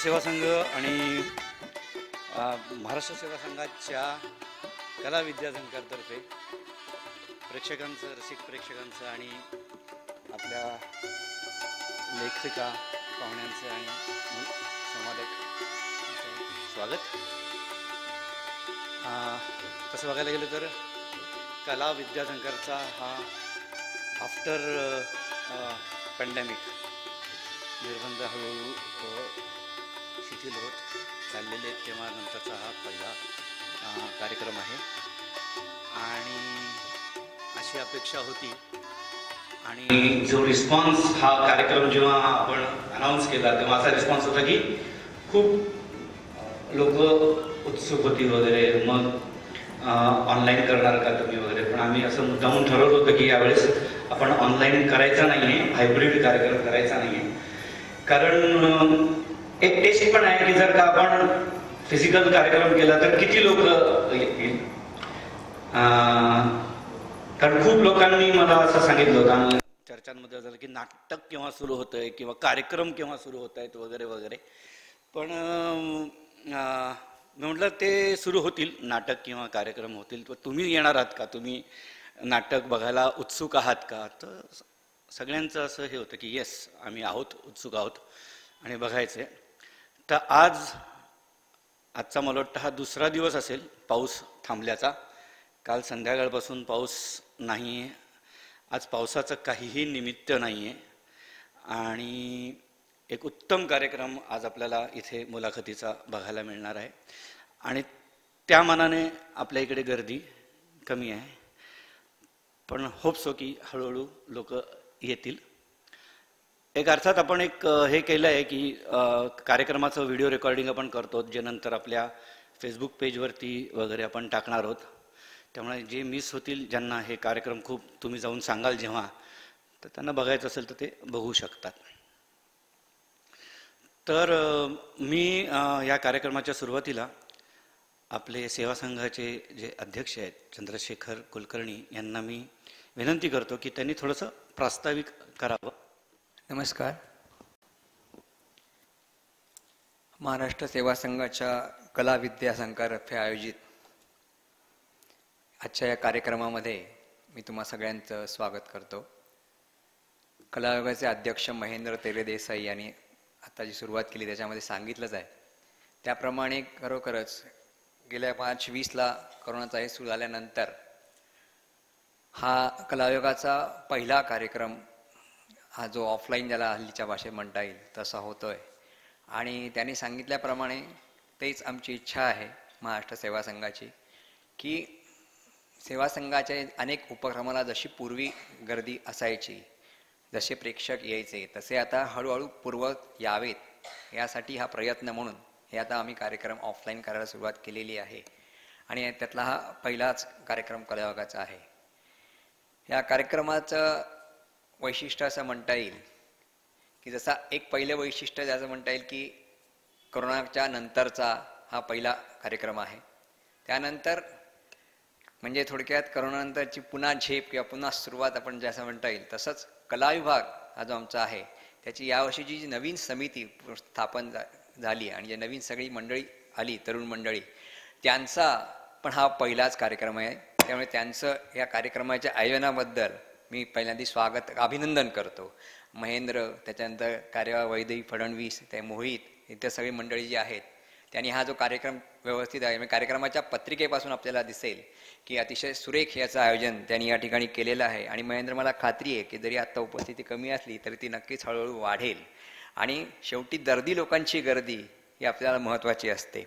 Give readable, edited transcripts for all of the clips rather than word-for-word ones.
सेवा संघ आणि महाराष्ट्र सेवा संघाच्या कला विद्यासंघातर्फे प्रेक्षकांचं, रसिक प्रेक्षकांचं आणि आपल्या लेखिका पाहुण्यांचं आणि संवादक स्वागत. तसं बघायला गेलं तर कला विद्यासंघाचा हा आफ्टर पॅन्डेमिक निर्बंध हळूहळू शिथिल होत चाललेले तेव्हा नंतरचा हा पहिला कार्यक्रम आहे आणि अशी अपेक्षा होती. आणि जो रिस्पॉन्स हा कार्यक्रम जेव्हा आपण अनाऊन्स केला तेव्हा असा रिस्पॉन्स होता की खूप लोक उत्सुक होती वगैरे, मग ऑनलाईन करणार का तुम्ही वगैरे. पण आम्ही असं मुद्दामून ठरवलं होतं की यावेळेस आपण ऑनलाईन करायचा नाही आहे, हायब्रिड कार्यक्रम करायचा नाही आहे. कारण एक टेस्ट पण आहे की जर का आपण फिजिकल कार्यक्रम केला तर किती लोक येतील. कारण खूप लोकांनी मला असं सांगितलं होतं चर्चांमध्ये झालं की नाटक केव्हा सुरू होतं आहे किंवा कार्यक्रम केव्हा सुरू होत आहेत वगैरे वगैरे. पण मी म्हटलं ते सुरू होतील, नाटक किंवा कार्यक्रम होतील. तर तुम्ही येणार आहात का, तुम्ही नाटक बघायला उत्सुक आहात का. तर सगळ्यांचं असं हे होतं की येस आम्ही आहोत, उत्सुक आहोत आणि बघायचं आहे. तर आजचा मला वाटतं हा दुसरा दिवस असेल पाऊस थांबल्याचा. काल संध्याकाळपासून पाऊस नाही आहे. आज पावसाचं काहीही निमित्त नाही आहे आणि एक उत्तम कार्यक्रम आज आपल्याला इथे मुलाखतीचा बघायला मिळणार आहे. आणि त्या मानाने आपल्या इकडे गर्दी कमी आहे, पण होप सो की हळूहळू लोक येतील. एक अर्थात आपण एक हे केलं आहे की कार्यक्रमाचं व्हिडिओ रेकॉर्डिंग आपण करतो, जे नंतर आपल्या फेसबुक पेजवरती वगैरे आपण टाकणार आहोत. त्यामुळे जे मिस होतील, ज्यांना हे कार्यक्रम खूप तुम्ही जाऊन सांगाल जेव्हा, तर त्यांना बघायचं असेल तर ते बघू शकतात. तर मी या कार्यक्रमाच्या सुरुवातीला आपले सेवा संघाचे जे अध्यक्ष आहेत चंद्रशेखर कुलकर्णी यांना मी विनंती करतो की त्यांनी थोडंसं प्रास्ताविक करावं. नमस्कार. महाराष्ट्र सेवा संघाच्या कला विद्यासंघातर्फे आयोजित आजच्या या कार्यक्रमामध्ये मी तुम्हा सगळ्यांचं स्वागत करतो. कला विभागाचे अध्यक्ष महेंद्र तेलेदेसाई यांनी आता जी सुरुवात केली त्याच्यामध्ये सांगितलंच आहे. त्याप्रमाणे खरोखरच गेल्या मार्च 20ला करोनाचा हे सुरू झाल्यानंतर हा कलाविभागाचा पहिला कार्यक्रम, हा जो ऑफलाईन ज्याला हल्लीच्या भाषेत म्हणता येईल तसा होतोय. आणि त्यांनी सांगितल्याप्रमाणे तेच आमची इच्छा आहे महाराष्ट्र सेवा संघाची, की सेवा संघाच्या अनेक उपक्रमाला जशी पूर्वी गर्दी असायची, जसे प्रेक्षक यायचे, तसे आता हळूहळू पूर्वत यावेत यासाठी हा प्रयत्न म्हणून हे आता आम्ही कार्यक्रम ऑफलाईन करायला सुरुवात केलेली आहे. आणि त्यातला हा पहिलाच कार्यक्रम कला विभागाचा आहे. या कार्यक्रमाचं वैशिष्ट्य असं म्हणता येईल की जसा एक पहिलं वैशिष्ट्य ज्याचं म्हणता येईल की करोनाच्या नंतरचा हा पहिला कार्यक्रम आहे. त्यानंतर म्हणजे थोडक्यात करोनानंतरची पुन्हा झेप किंवा पुन्हा सुरुवात आपण ज्याचं म्हणता येईल, तसंच कला विभाग हा जो आमचा आहे त्याची यावर्षीची जी नवीन समिती स्थापन झाली आणि जे नवीन सगळी मंडळी आली, तरुण मंडळी, त्यांचा पण हा पहिलाच कार्यक्रम आहे. त्यामुळे त्यांचं या कार्यक्रमाच्या आयोजनाबद्दल मी पहिल्यांदा स्वागत, अभिनंदन करतो. महेंद्र, त्याच्यानंतर कार्यवाह वैदेही फडणवीस, ते मोहित, इतर सगळी मंडळी जी आहेत त्यांनी हा जो कार्यक्रम व्यवस्थित आहे, म्हणजे कार्यक्रमाच्या पत्रिकेपासून आपल्याला दिसेल की अतिशय सुरेख याचं आयोजन त्यांनी या ठिकाणी केलेलं आहे. आणि महेंद्र, मला खात्री आहे की जरी आत्ता उपस्थिती कमी असली तरी ती नक्कीच हळूहळू वाढेल. आणि शेवटी दर्दी लोकांची गर्दी ही आपल्याला महत्त्वाची असते.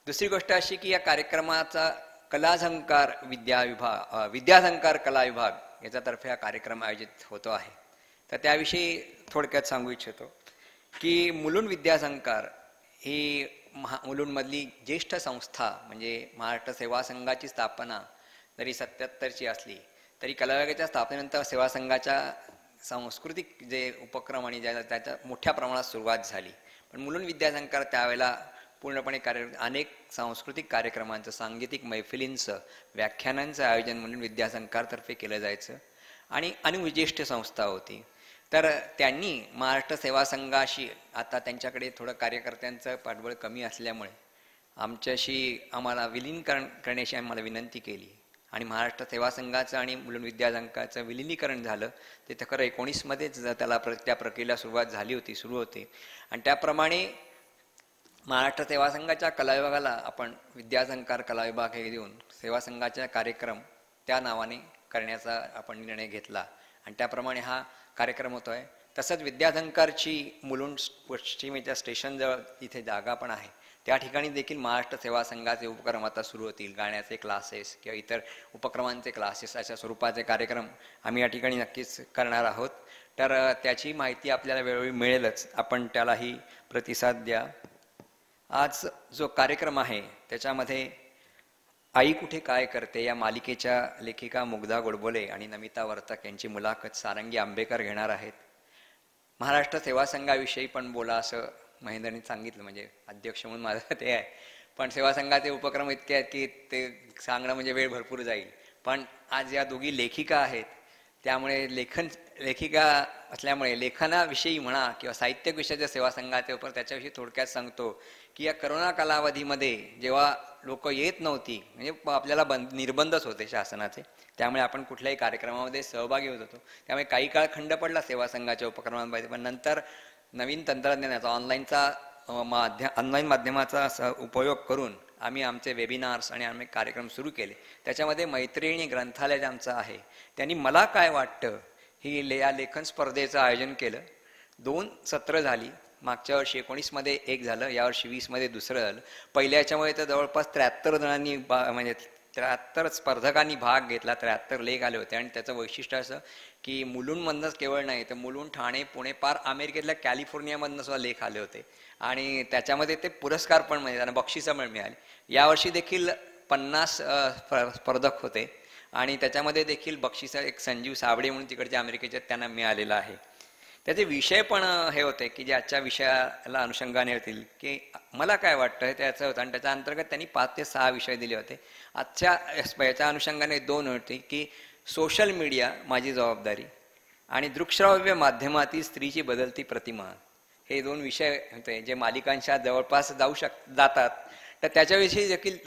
दुसरी गोष्ट अशी की या कार्यक्रमाचा कलाझंकार विद्याझंकार कला विभाग याच्यातर्फे हा कार्यक्रम आयोजित होतो आहे. तर त्याविषयी थोडक्यात सांगू इच्छितो की मुलुंड विद्याझंकार ही मुलुंडमधली ज्येष्ठ संस्था, म्हणजे महाराष्ट्र सेवा संघाची स्थापना जरी 77ची असली तरी कला विभागाच्या स्थापनेनंतर सेवा संघाच्या सांस्कृतिक जे उपक्रम आणि त्याच्या मोठ्या प्रमाणात सुरुवात झाली. पण मुलुंड विद्याझंकार त्यावेळेला पूर्णपणे अनेक सांस्कृतिक कार्यक्रमांचं, सांगीतिक मैफिलींचं, व्याख्यानांचं आयोजन म्हणून विद्यासंघातर्फे केलं जायचं. आणि ज्येष्ठ संस्था होती. तर त्यांनी महाराष्ट्र सेवा संघाशी, आता त्यांच्याकडे थोडं कार्यकर्त्यांचं पाठबळ कमी असल्यामुळे आम्हाला विलीनीकरण करण्याची आम्हाला विनंती केली आणि महाराष्ट्र सेवा संघाचं आणि मुलं विद्यासंघाचं विलिनीकरण झालं. ते तर खरं 19मध्येच त्या प्रक्रियेला सुरू होती आणि त्याप्रमाणे महाराष्ट्र सेवा संघाच्या कला विभागाला आपण विद्यासंकार कला विभाग हे देऊन सेवा संघाचा कार्यक्रम त्या नावाने करण्याचा आपण निर्णय घेतला आणि त्याप्रमाणे हा कार्यक्रम होतोय. तसंच विद्यासंकारची मुलुंड पश्चिमेच्या स्टेशनजवळ इथे जागा पण आहे, त्या ठिकाणी देखील महाराष्ट्र सेवा संघाचे उपक्रम आता सुरू होतील. गाण्याचे क्लासेस किंवा इतर उपक्रमांचे क्लासेस अशा स्वरूपाचे कार्यक्रम आम्ही या ठिकाणी नक्कीच करणार आहोत. तर त्याची माहिती आपल्याला वेळोवेळी मिळेलच, आपण त्यालाही प्रतिसाद द्या. आज जो कार्यक्रम आहे त्याच्यामध्ये आई कुठे काय करते या मालिकेच्या लेखिका मुग्धा गोडबोले आणि नमिता वर्तक यांची मुलाखत सारंगी आंबेकर घेणार आहेत. महाराष्ट्र सेवा संघाविषयी पण बोला असं महेंद्रनी सांगितलं, म्हणजे अध्यक्ष म्हणून माझं ते आहे, पण सेवा संघाचे उपक्रम इतके आहेत की ते सांगणं म्हणजे वेळ भरपूर जाईल. पण आज या दोघी लेखिका आहेत, त्यामुळे लेखिका असल्यामुळे लेखनाविषयी म्हणा किंवा साहित्यिक विषयाच्या सेवा संघाचे उपर त्याच्याविषयी थोडक्यात सांगतो की या करोना कालावधीमध्ये जेव्हा लोक येत नव्हती, म्हणजे आपल्याला निर्बंधच होते शासनाचे, त्यामुळे आपण कुठल्याही कार्यक्रमामध्ये सहभागी होत होतो. त्यामुळे काही काळ खंड पडला सेवा संघाच्या उपक्रमांमध्ये, पण नंतर नवीन तंत्रज्ञानाचा ऑनलाईन माध्यमाचा उपयोग करून आम्ही आमचे वेबिनार्स आणि आम्ही कार्यक्रम सुरू केले. त्याच्यामध्ये मैत्रिणी ग्रंथालय जे आमचं आहे त्यांनी मला काय वाटतं ही या लेखन स्पर्धेचं आयोजन केलं. 2 सत्र झाली. मागच्या वर्षी 19मध्ये एक झालं, यावर्षी 20मध्ये दुसरं झालं. पहिल्या याच्यामुळे तर जवळपास 73 जणांनी म्हणजे 73 स्पर्धकांनी भाग घेतला, 73 लेख आले होते. आणि त्याचं वैशिष्ट्य असं की मुलुंडमधनंच केवळ नाही तर मुलुंड, ठाणे, पुणे, पार अमेरिकेतल्या कॅलिफोर्नियामधनं सुद्धा लेख आले होते आणि त्याच्यामध्ये ते पुरस्कार पण म्हणजे त्यांना बक्षिसं पण मिळाली. यावर्षी देखील 50 स्पर्धक होते आणि त्याच्यामध्ये देखील बक्षिसं एक संजीव साबळे म्हणून तिकडच्या अमेरिकेच्या त्यांना मिळालेलं आहे. त्याचे विषय पण हे होते की जे आजच्या विषयाला अनुषंगाने होतील की मला काय वाटतं त्याचं होतं आणि त्याच्या अंतर्गत त्यांनी 5 ते 6 विषय दिले होते. आजच्या याच्या अनुषंगाने 2 होते की सोशल मीडिया माझी जबाबदारी आणि दृकश्राव्य माध्यमातील स्त्रीची बदलती प्रतिमा, हे 2 विषय होते जे मालिकांच्या जवळपास जातात. तर त्याच्याविषयी देखील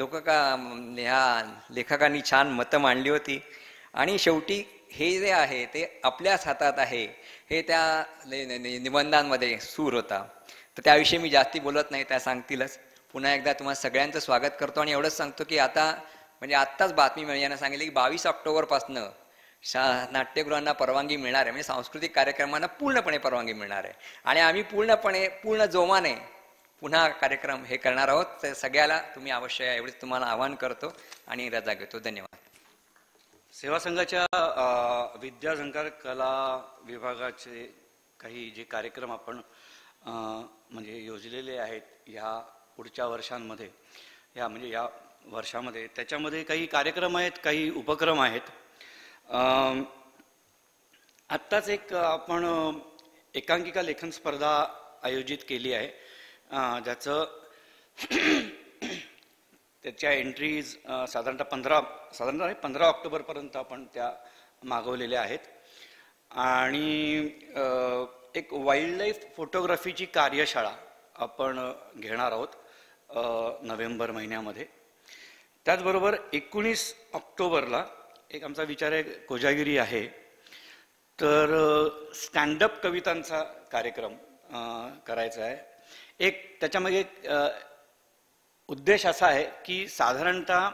ह्या लेखकांनी छान मतं मांडली होती आणि शेवटी हे जे आहे ते आपल्याच हातात आहे हे त्या निबंधांमध्ये सूर होता. तर त्याविषयी मी जास्ती बोलत नाही, त्या सांगतीलच. पुन्हा एकदा तुम्हाला सगळ्यांचं स्वागत करतो आणि एवढंच सांगतो की आता म्हणजे आत्ताच बातमी मिळाल्यानं सांगितलं की 22 ऑक्टोबरपासनं नाट्यगृहांना परवानगी मिळणार आहे, म्हणजे सांस्कृतिक कार्यक्रमांना पूर्णपणे परवानगी मिळणार आहे आणि आम्ही पूर्ण जोमाने पुन्हा कार्यक्रम हे करणार आहोत. तर सगळ्याला तुम्ही अवश्य या, एवढेच तुम्हाला आवाहन करतो आणि रजा घेतो. धन्यवाद. सेवा संघाच्या विद्यासंकार कला विभागाचे काही जे कार्यक्रम आपण म्हणजे योजलेले आहेत ह्या पुढच्या वर्षांमध्ये, या वर्षामध्ये, त्याच्यामध्ये काही कार्यक्रम आहेत, काही उपक्रम आहेत. आत्ताच एक आपण एकांकिका लेखन स्पर्धा आयोजित केली आहे, ज्याचं त्याच्या एंट्रीज साधारणतः 15 ऑक्टोबरपर्यंत आपण त्या मागवलेल्या आहेत. आणि एक वाईल्ड लाईफ फोटोग्राफीची कार्यशाळा आपण घेणार आहोत नोव्हेंबर महिन्यामध्ये. त्याचबरोबर 19 ऑक्टोबरला एक आमचा विचार आहे, कोजागिरी आहे, तर स्टँडअप कवितांचा कार्यक्रम करायचा आहे. एक त्याच्यामध्ये उद्देश असा आहे की साधारणतः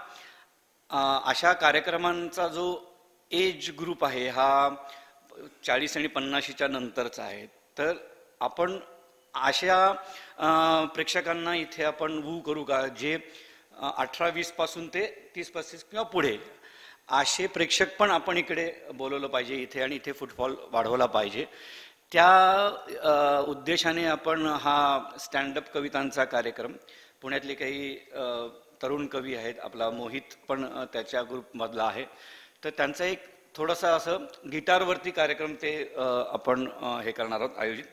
अशा कार्यक्रमांचा जो एज ग्रुप आहे हा 40 आणि 50च्या नंतरचा आहे. तर आपण अशा प्रेक्षकांना इथे आपण वू करू का जे 18-20 पासून ते 30-35 किंवा पुढे असे प्रेक्षक पण आपण इकडे बोलवलं पाहिजे इथे आणि इथे फुटफॉल वाढवला पाहिजे. त्या उद्देशाने आपण हा स्टँडअप कवितांचा कार्यक्रम, पुण्यातले काही तरुण कवी आहेत, आपला मोहित पण त्याच्या ग्रुपमधला आहे, तर त्यांचा एक थोडासा असं गिटारवरती कार्यक्रम ते आपण हे करणार आहोत आयोजित,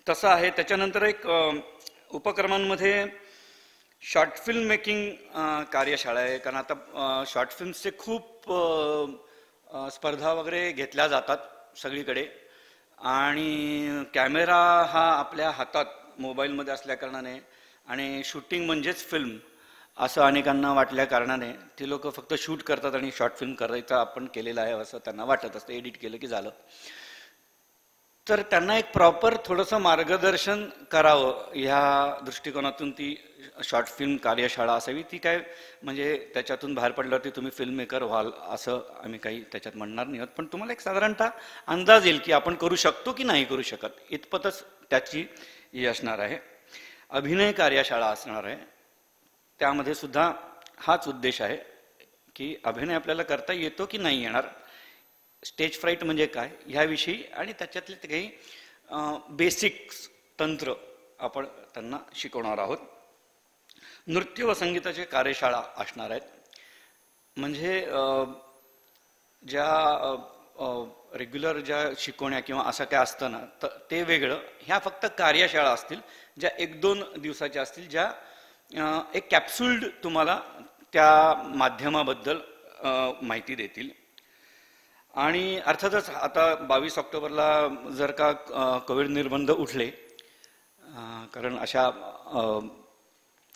तसं आहे. त्याच्यानंतर एक उपक्रमांमध्ये शॉर्ट फिल्म मेकिंग कार्यशाळा आहे, कारण आता शॉर्ट फिल्म्सचे खूप स्पर्धा वगैरे घेतल्या जातात सगळीकडे. आणि कॅमेरा हा आपल्या हातात मोबाईलमध्ये असल्याकारणाने आणि शूटिंग म्हणजेच फिल्म असं अनेकांना वाटल्या कारणाने ती लोक फक्त शूट करतात आणि शॉर्ट फिल्म करायचा आपण केलेलं आहे असं त्यांना वाटत असतं, एडिट केलं की झालं. तर त्यांना एक प्रॉपर थोडंसं मार्गदर्शन करावं ह्या दृष्टिकोनातून ती शॉर्ट फिल्म कार्यशाळा असावी. ती काय म्हणजे त्याच्यातून बाहेर पडल्यावरती तुम्ही फिल्म मेकर व्हाल असं आम्ही काही त्याच्यात म्हणणार नाही आहोत, पण तुम्हाला एक साधारणतः अंदाज येईल की आपण करू शकतो की नाही करू शकत, इतपतच त्याची ही असणार आहे. अभिनय कार्यशाळा असणार आहे, त्यामध्ये सुद्धा हाच उद्देश आहे की अभिनय आपल्याला करता येतो की नाही येणार, स्टेज फ्राईट म्हणजे काय ह्याविषयी आणि त्याच्यातले ते काही बेसिक्स तंत्र आपण त्यांना शिकवणार आहोत. नृत्य व संगीताचे कार्यशाळा असणार आहेत. म्हणजे ज्या रेग्युलर ज्या शिकवण्या किंवा असं काय असतं ना तर ते वेगळं, ह्या फक्त कार्यशाळा असतील ज्या 1-2 दिवसाच्या असतील, ज्या एक कॅप्सूल्ड तुम्हाला त्या माध्यमाबद्दल माहिती देतील. आणि अर्थातच आता 22 ऑक्टोबरला जर का कोविड निर्बंध उठले, कारण अशा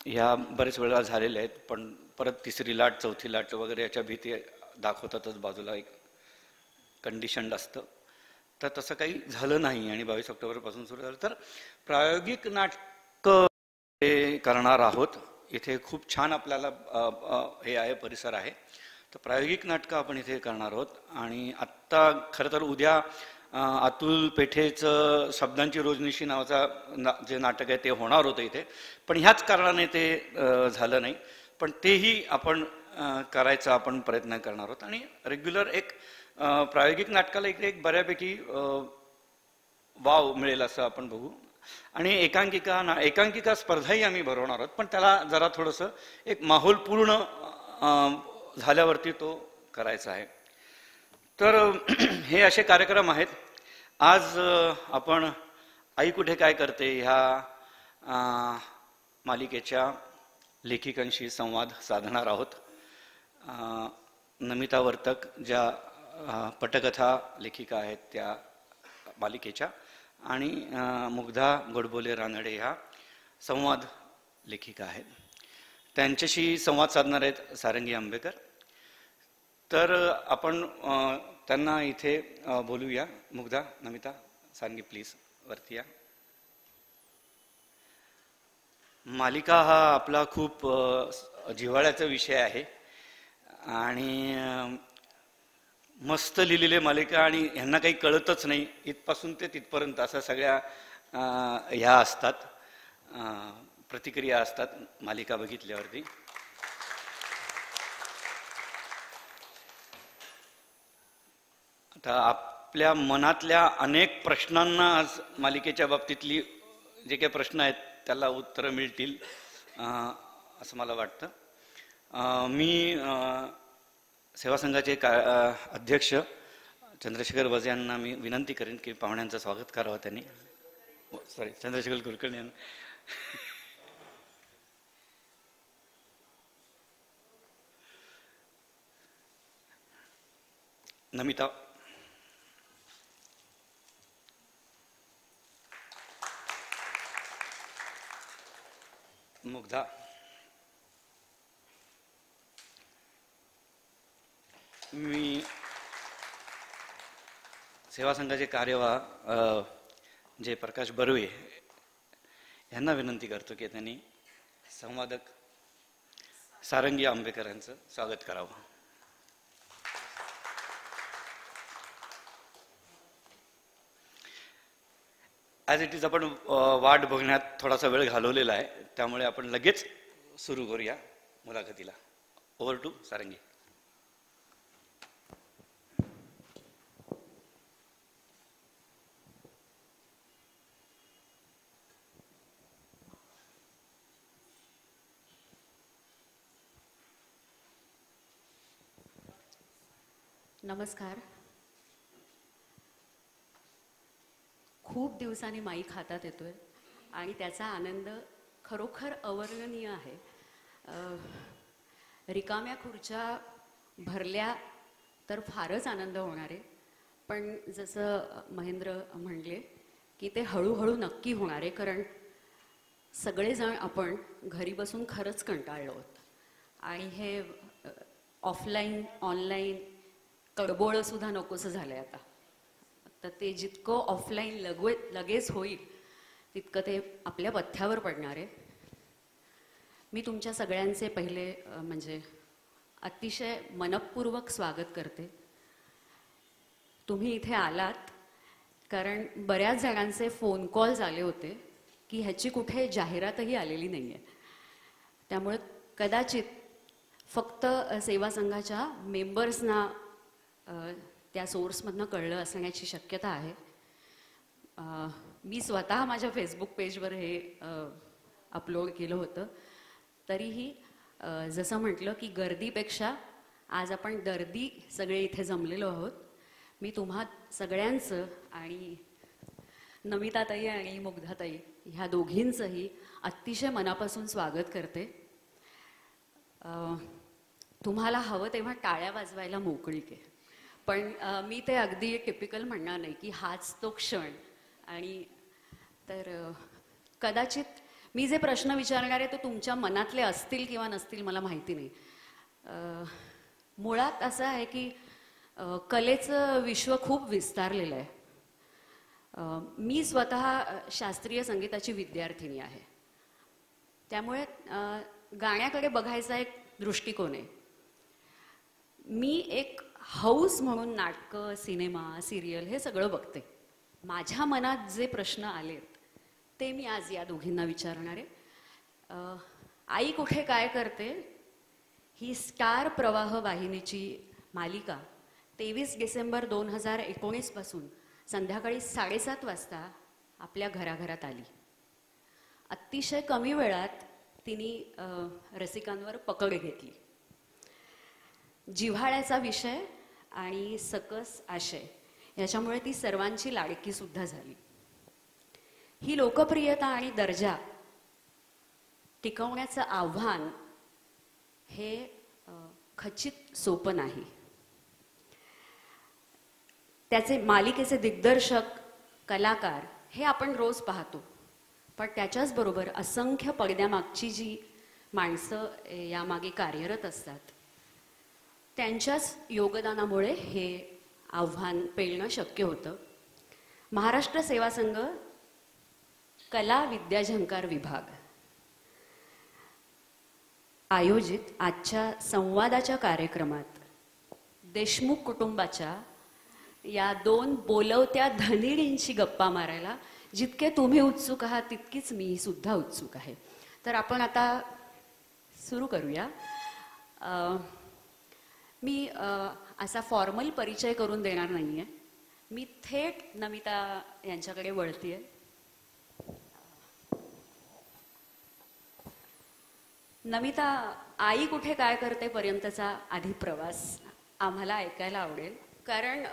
ह्या बरेच वेळा झालेल्या आहेत, पण परत 3री लाट 4थी लाट वगैरे याच्या भीती दाखवतातच, बाजूला एक कंडिशन्ड असतं. तर तसं काही झालं नाही आणि 22 ऑक्टोबरपासून सुरू झालं. तर प्रायोगिक नाटकं हे करणार आहोत. इथे खूप छान आपल्याला हे आहे, परिसर आहे. तर प्रायोगिक नाटकं आपण इथे करणार आहोत. आणि आत्ता खरं तर उद्या अतुल पेठेचं शब्दांची रोजनिशी नावाचा जे नाटक आहे ते होणार होतं इथे, पण ह्याच कारणाने ते झालं नाही. पण तेही आपण करायचा आपण प्रयत्न करणार आहोत. आणि रेग्युलर एक प्रायोगिक नाटकाला इकडे एक बऱ्यापैकी वाव मिळेल असं आपण बघू. आणि एकांकिका स्पर्धाही आम्ही भरवणार आहोत, पण त्याला जरा थोडंसं एक माहोल पूर्ण झाल्यावरती तो करायचा आहे. तर हे असे कार्यक्रम आहेत. आज आपण आई कुठे काय करते ह्या मालिकेच्या लेखिकांशी संवाद साधणार आहोत. नमिता वर्तक ज्या पटकथा लेखिका आहेत त्या मालिकेच्या, आणि मुग्धा गोडबोले रानडे ह्या संवाद लेखिका आहेत. त्यांच्याशी संवाद साधणार आहेत सारंगी आंबेकर. तर आपण त्यांना इथे बोलूया. मुग्धा, नमिता, सारंगी प्लीज वरती या. मालिका हा आपला खूप जिव्हाळ्याचा विषय आहे आणि मस्त लिहिलेली मालिका, आणि ह्यांना काही कळतच नाही इथपासून ते तिथपर्यंत अशा सगळ्या ह्या असतात, प्रतिक्रिया असतात मालिका बघितल्यावरती. आता आपल्या मनातल्या अनेक प्रश्नांना आज मालिकेच्या बाबतीतली जे काही प्रश्न आहेत त्याला उत्तरं मिळतील असं मला वाटतं. मी सेवा संघाचे अध्यक्ष चंद्रशेखर वझे यांना मी विनंती करेन की पाहुण्यांचं स्वागत करावं त्यांनी. सॉरी, चंद्रशेखर कुलकर्णी यांना. नमिता. मुग्धा. मी सेवा संघाचे कार्यवाह जे प्रकाश बर्वे यांना विनंती करतो की त्यांनी संवादक सारंगी आंबेकर यांचं स्वागत करावं. ॲज इट इज आपण वाट बघण्यात थोडासा वेळ घालवलेला आहे, त्यामुळे आपण लगेच सुरू करूया मुलाखतीला. ओव्हर टू सारंगी. नमस्कार. खूप दिवसांनी माईक हातात येतोय आणि त्याचा आनंद खरोखर अवर्णनीय आहे. रिकाम्या खुर्च्या भरल्या तर फारच आनंद होणार आहे, पण जसं महेंद्र म्हणले की ते हळूहळू नक्की होणार आहे, कारण सगळेजण आपण घरी बसून खरंच कंटाळलो आहोत आणि हे ऑफलाईन ऑनलाईन कडबोळं सुद्धा नकोसं झालं आहे आता. तर ते जितकं ऑफलाईन लगेच होईल तितकं ते आपल्या पथ्यावर पडणार आहे. मी तुमच्या सगळ्यांचे पहिले म्हणजे अतिशय मनपूर्वक स्वागत करते. तुम्ही इथे आलात कारण बऱ्याच जणांचे फोन कॉल्स आले होते की ह्याची कुठे जाहिरातही आलेली नाही आहे. त्यामुळे कदाचित फक्त सेवा संघाच्या मेंबर्सना त्या सोर्समधनं कळलं असण्याची शक्यता आहे. मी स्वतः माझ्या फेसबुक पेजवर हे अपलोड केलं होतं. तरीही जसं म्हटलं की गर्दीपेक्षा आज आपण दर्दी सगळे इथे जमलेलो आहोत. मी तुम्हा सगळ्यांचं आणि नमिताताई आणि मुग्धाताई ह्या दोघींचंही अतिशय मनापासून स्वागत करते. तुम्हाला हवं तेव्हा टाळ्या वाजवायला मोकळीक आहे, पण मी ते अगदी टिपिकल म्हणणार नाही की हाच तो क्षण. आणि तर कदाचित मी जे प्रश्न विचारणार आहे ते तुमच्या मनातले असतील किंवा नसतील मला माहिती नाही. मुळात असं आहे की कलेचं विश्व खूप विस्तारलेलं आहे. मी स्वतः शास्त्रीय संगीताची विद्यार्थिनी आहे, त्यामुळे गाण्याकडे बघायचा एक दृष्टिकोन आहे. मी एक हौस म्हणून नाटकं, सिनेमा, सिरियल हे सगळं बघते. माझ्या मनात जे प्रश्न आलेत ते मी आज या दोघींना विचारणार आहे. आई कुठे काय करते ही स्टार प्रवाह वाहिनीची मालिका 23 डिसेंबर 2019 पासून संध्याकाळी 7:30 वाजता आपल्या घराघरात आली. अतिशय कमी वेळात तिने रसिकांवर पकड घेतली. जिव्हाळ्याचा विषय आणि सकस आशय याच्यामुळे ती सर्वांची लाडकी सुद्धा झाली. ही लोकप्रियता आणि दर्जा टिकवण्याचं आव्हान हे खचित सोपं नाही. त्याचे मालिकेचे दिग्दर्शक, कलाकार हे आपण रोज पाहतो, पण त्याच्याच बरोबर असंख्य पडद्यामागची जी माणसं यामागे कार्यरत असतात त्यांच्याच योगदानामुळे हे आव्हान पेलणं शक्य होतं. महाराष्ट्र सेवा संघ कला विद्याझंकार विभाग आयोजित आजच्या संवादाच्या कार्यक्रमात देशमुख कुटुंबाच्या या 2 बोलवत्या धनिडींची गप्पा मारायला जितके तुम्ही उत्सुक आहात तितकीच मी सुद्धा उत्सुक आहे. तर आपण आता सुरू करूया. मी असा फॉर्मल परिचय करून देणार नाहीये. मी थेट नमिता यांच्याकडे वळतीये. नमिता, आई कुठे काय करते पर्यंतचा आधी प्रवास आम्हाला ऐकायला आवडेल, कारण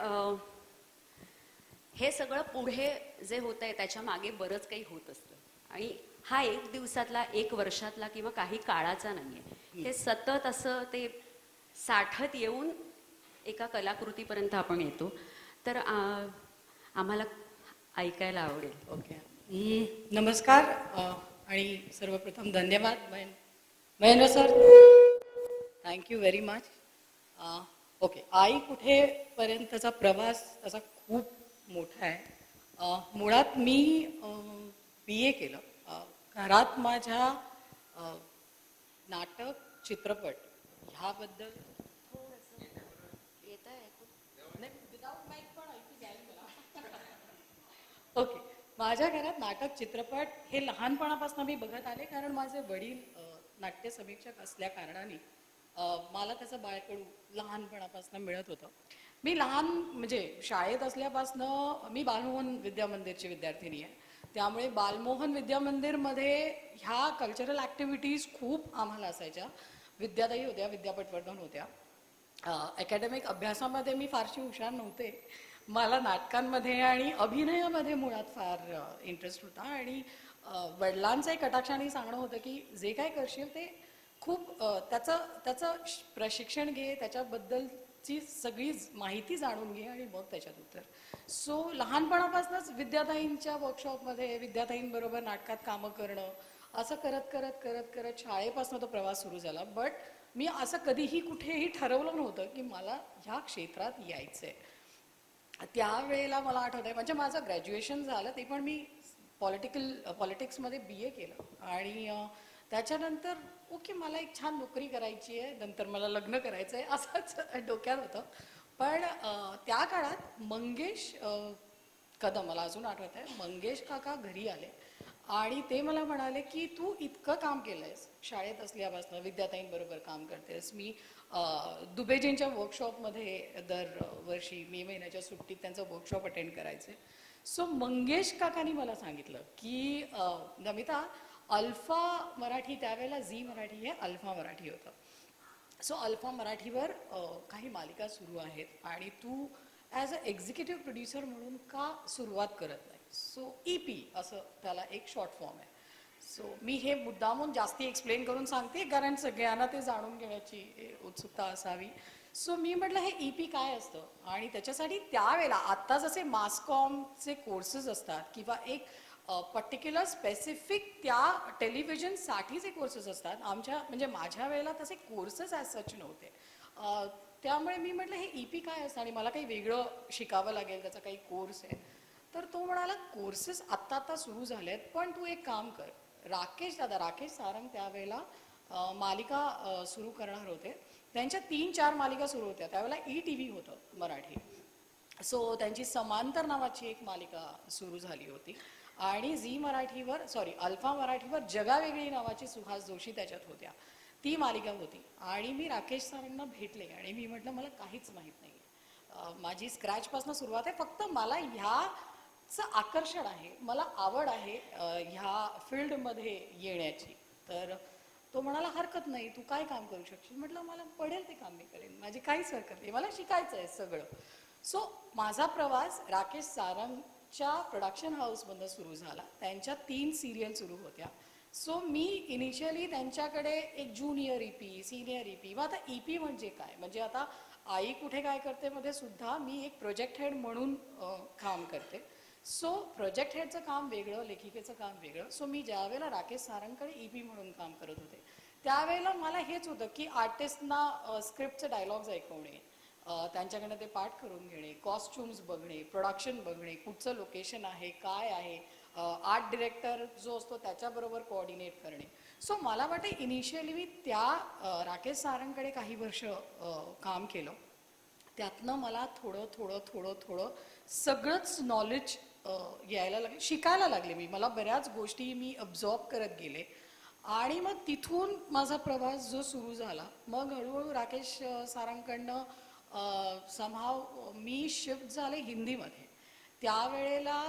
हे सगळं पुढे जे होत आहे त्याच्या मागे बरंच काही होत असतं आणि हा 1 दिवसातला 1 वर्षातला किंवा काही काळाचा नाहीये. हे सतत असं ते साठत येऊन एका कलाकृतीपर्यंत आपण येतो. तर आम्हाला ऐकायला आवडेल. ओके, नमस्कार आणि सर्वप्रथम धन्यवाद Mahendra sir, thank you very much. Okay, आई कुठे पर्यंतचा प्रवास तसा खूप मोठा आहे. मुळात मी BA केलं. घरात माझ्या नाटक, चित्रपट ह्याबद्दल ओके, माझ्या घरात नाटक, चित्रपट हे लहानपणापासून मी बघत आले, कारण माझे वडील नाट्य समीक्षक असल्या कारणाने मला त्याचं बाळकडू लहानपणापासून मिळत होतं. मी लहान म्हणजे शाळेत असल्यापासनं मी बालमोहन विद्या मंदिरची विद्यार्थिनी आहे, त्यामुळे बालमोहन विद्या मंदिरमध्ये ह्या कल्चरल ॲक्टिव्हिटीज खूप आम्हाला असायच्या. विद्याताई होत्या, विद्यापटवर्धन होत्या. अकॅडमिक अभ्यासामध्ये मी फारशी हुशार नव्हते. मला नाटकांमध्ये आणि अभिनयामध्ये मुळात फार इंटरेस्ट होता आणि वडिलांचं एक कटाक्षाने सांगणं होतं की जे काय करशील ते खूप त्याचं प्रशिक्षण घे, त्याच्याबद्दल ची सगळी माहिती जाणून घे आणि मग त्याच्यात उतर. सो लहानपणापासूनच विद्याताईंच्या वर्कशॉपमध्ये विद्याताईंबरोबर नाटकात कामं करणं, असं करत करत करत करत शाळेपासून तो प्रवास सुरू झाला. बट मी असं कधीही कुठेही ठरवलं नव्हतं की मला ह्या क्षेत्रात यायचंय. त्यावेळेला मला आठवतंय, म्हणजे माझं ग्रॅज्युएशन झालं ते पण मी पॉलिटिक्समध्ये BA केलं आणि त्याच्यानंतर ओके मला एक छान नोकरी करायची आहे, नंतर मला लग्न करायचं आहे असंच डोक्यात होतं. पण त्या काळात मंगेश कदम, मला अजून आठवत आहे, मंगेश काका घरी आले आणि ते मला म्हणाले की तू इतकं काम केलंयस शाळेत असल्यापासून, विद्याताईंबरोबर काम करतेस. मी दुबेजींच्या वर्कशॉपमध्ये दरवर्षी मे महिन्याच्या सुट्टीत त्यांचं वर्कशॉप अटेंड करायचे. सो मंगेश काकांनी मला सांगितलं की नमिता, अल्फा मराठी, त्यावेळेला झी मराठी हे अल्फा मराठी होतं. सो अल्फा मराठीवर काही मालिका सुरू आहेत आणि तू ॲज अ एक्झिक्युटिव्ह प्रोड्युसर म्हणून का सुरुवात करत नाही. सो EP असं त्याला एक शॉर्ट फॉर्म आहे. सो मी हे मुद्दामून जास्ती एक्सप्लेन करून सांगते कारण सगळ्यांना ते जाणून घेण्याची उत्सुकता असावी. सो मी म्हटलं हे EP काय असतं, आणि त्याच्यासाठी त्यावेळेला आत्ता जसे मासकॉमचे कोर्सेस असतात किंवा एक पर्टिक्युलर स्पेसिफिक त्या टेलिव्हिजनसाठीचे कोर्सेस असतात, म्हणजे माझ्या वेळेला तसे कोर्सेस ॲज सच नव्हते. त्यामुळे मी म्हटलं हे EP काय असतं आणि मला काही वेगळं शिकावं लागेल, त्याचा काही कोर्स आहे. तर तो म्हणाला कोर्सेस आत्ता सुरू झाले आहेत, पण तू एक काम कर, राकेश सारंग त्यावेळेला मालिका सुरू करणार होते. त्यांच्या 3-4 मालिका सुरू होत्या त्यावेळेला. ETV होतं मराठी. सो त्यांची समांतर नावाची एक मालिका सुरू झाली होती आणि झी मराठीवर अल्फा मराठीवर जगावेगळी नावाची सुहास जोशी त्याच्यात होत्या, ती मालिका होती. आणि मी राकेश सारंगना भेटले आणि मी म्हटलं मला काहीच माहीत नाही, माझी स्क्रॅचपासून सुरुवात आहे, फक्त मला ह्याचं आकर्षण आहे, मला आवड आहे ह्या फील्डमध्ये येण्याची. तर तो म्हणाला हरकत नाही, तू काय काम करू शकशील. म्हटलं मला पडेल ते काम मी करेन, माझी काहीच हरकत नाही, मला शिकायचं आहे सगळं. सो माझा प्रवास राकेश सारंगच्या प्रोडक्शन हाऊसमधून सुरू झाला. त्यांच्या 3 सिरियल सुरू होत्या. सो मी इनिशियली त्यांच्याकडे एक ज्युनियर EP, सिनियर EP, मग आता EP म्हणजे काय, म्हणजे आता आई कुठे काय करते मध्ये सुद्धा मी एक प्रोजेक्ट हेड म्हणून काम करते. सो प्रोजेक्ट हेडचं काम वेगळं, लेखिकेचं काम वेगळं. सो मी ज्यावेळेला राकेश सारंगकडे EP म्हणून काम करत होते त्यावेळेला मला हेच होतं की आर्टिस्टना स्क्रिप्टचे डायलॉग्स ऐकवणे, त्यांच्याकडनं ते पाठ करून घेणे, कॉस्ट्युम्स बघणे, प्रोडक्शन बघणे, कुठचं लोकेशन आहे, काय आहे, आर्ट डिरेक्टर जो असतो त्याच्याबरोबर कोऑर्डिनेट करणे. सो मला वाटते इनिशियली मी त्या राकेश सारंगकडे काही वर्ष काम केलं. त्यातनं मला थोडं सगळंच नॉलेज यायला लागले, शिकायला लागले. मला बऱ्याच गोष्टी मी अब्झॉर्ब करत गेले आणि मग तिथून माझा प्रवास जो सुरू झाला, मग हळूहळू राकेश सारंगकडनं समहाव मी शिफ्ट झाले हिंदीमध्ये. त्यावेळेला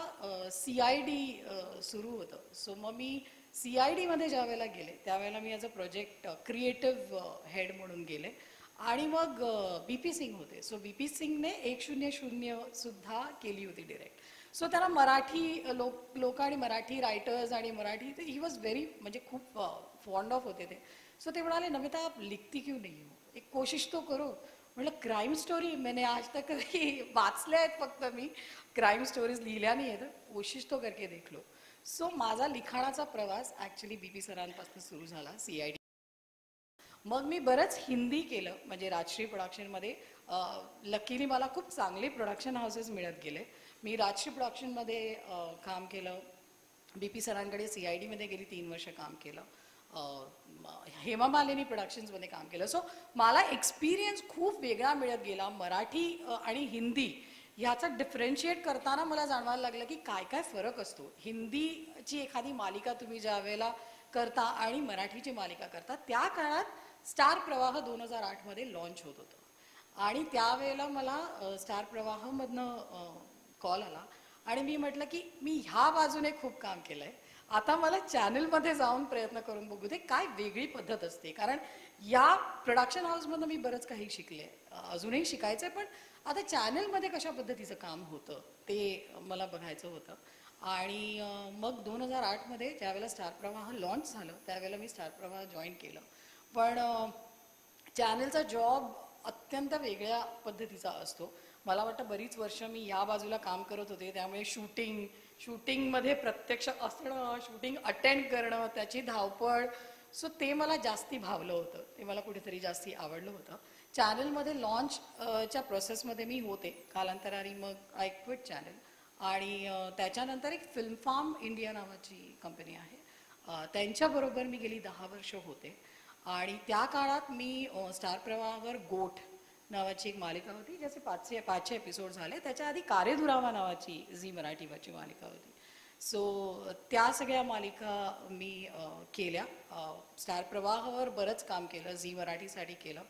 CID सुरू होतं. सो मग मी CID मध्ये ज्या वेळेला गेले त्यावेळेला मी as a project creative head म्हणून गेले आणि मग BP सिंग होते. सो BP सिंगने 100 सुद्धा केली होती डिरेक्ट. सो त्याला मराठी लोक आणि मराठी रायटर्स आणि मराठी, ही वॉज व्हेरी, म्हणजे खूप फॉन्ड ऑफ होते ते. सो ते म्हणाले नमिता आप लिखती क्यों नहीं हो, एक कोशिश तो करो. म्हटलं क्राईम स्टोरी मैंने आज तक कधी वाचल्या आहेत, फक्त मी क्राईम स्टोरीज लिहिल्या नाही आहेत, कोशिश तो करके देख लो. सो माझा लिखाणाचा प्रवास ॲक्च्युली BP सरांपासून सुरू झाला CID. मग मी बरंच हिंदी केलं, म्हणजे राजश्री प्रोडक्शनमध्ये. लकीली मला खूप चांगले प्रोडक्शन हाऊसेस मिळत गेले. मी राजश्री प्रोडक्शनमध्ये काम केलं, BP सरांकडे CID मध्ये गेली, 3 वर्ष काम केलं, हेमा मालिनी प्रोडक्शन्समध्ये काम केलं. सो मला एक्सपिरियन्स खूप वेगळा मिळत गेला. मराठी आणि हिंदी ह्याचा डिफरन्शिएट करताना मला जाणवायला लागलं की काय काय फरक असतो. हिंदीची एखादी मालिका तुम्ही ज्या वेळेला करता आणि मराठीची मालिका करता, त्या काळात स्टार प्रवाह 2008 मध्ये लॉन्च होत होतं आणि त्यावेळेला मला स्टार प्रवाहमधनं कॉल आला आणि मी म्हटलं की मी ह्या बाजूने खूप काम केलंय, आता मला चॅनलमध्ये जाऊन प्रयत्न करून बघू दे काय वेगळी पद्धत असते. कारण या प्रोडक्शन हाऊसमधनं मी बरंच काही शिकले, अजूनही शिकायचंय, पण आता चॅनलमध्ये कशा पद्धतीचं काम होतं ते मला बघायचं होतं. आणि मग 2008 मध्ये ज्यावेळेला स्टार प्रवाह लॉन्च झालं त्यावेळेला मी स्टार प्रवाह जॉईन केलं. पण चॅनलचा जॉब अत्यंत वेगळ्या पद्धतीचा असतो. मला वाटतं बरीच वर्ष मी या बाजूला काम करत होते, त्यामुळे शूटिंगमध्ये प्रत्यक्ष असणं, शूटिंग अटेंड करणं, त्याची धावपळ, सो ते मला जास्ती भावलं होतं, ते मला कुठेतरी जास्ती आवडलं होतं. चॅनलमध्ये लॉन्च च्या प्रोसेसमध्ये मी होते, कालांतराने मग आय क्विट चॅनल. आणि त्याच्यानंतर एक फिल्म फार्म इंडिया नावाची कंपनी आहे, त्यांच्याबरोबर मी गेली 10 वर्ष होते. आणि त्या काळात मी स्टार प्रवाहावर गोठ नावाची एक मालिका होती, ज्याचे 5 एपिसोड झाले. त्याच्या आधी कारेधुरावा नावाची झी मराठीवरची मालिका होती. सो त्या सगळ्या मालिका मी केल्या. स्टार प्रवाहावर बरंच काम केलं, झी मराठीसाठी केलं.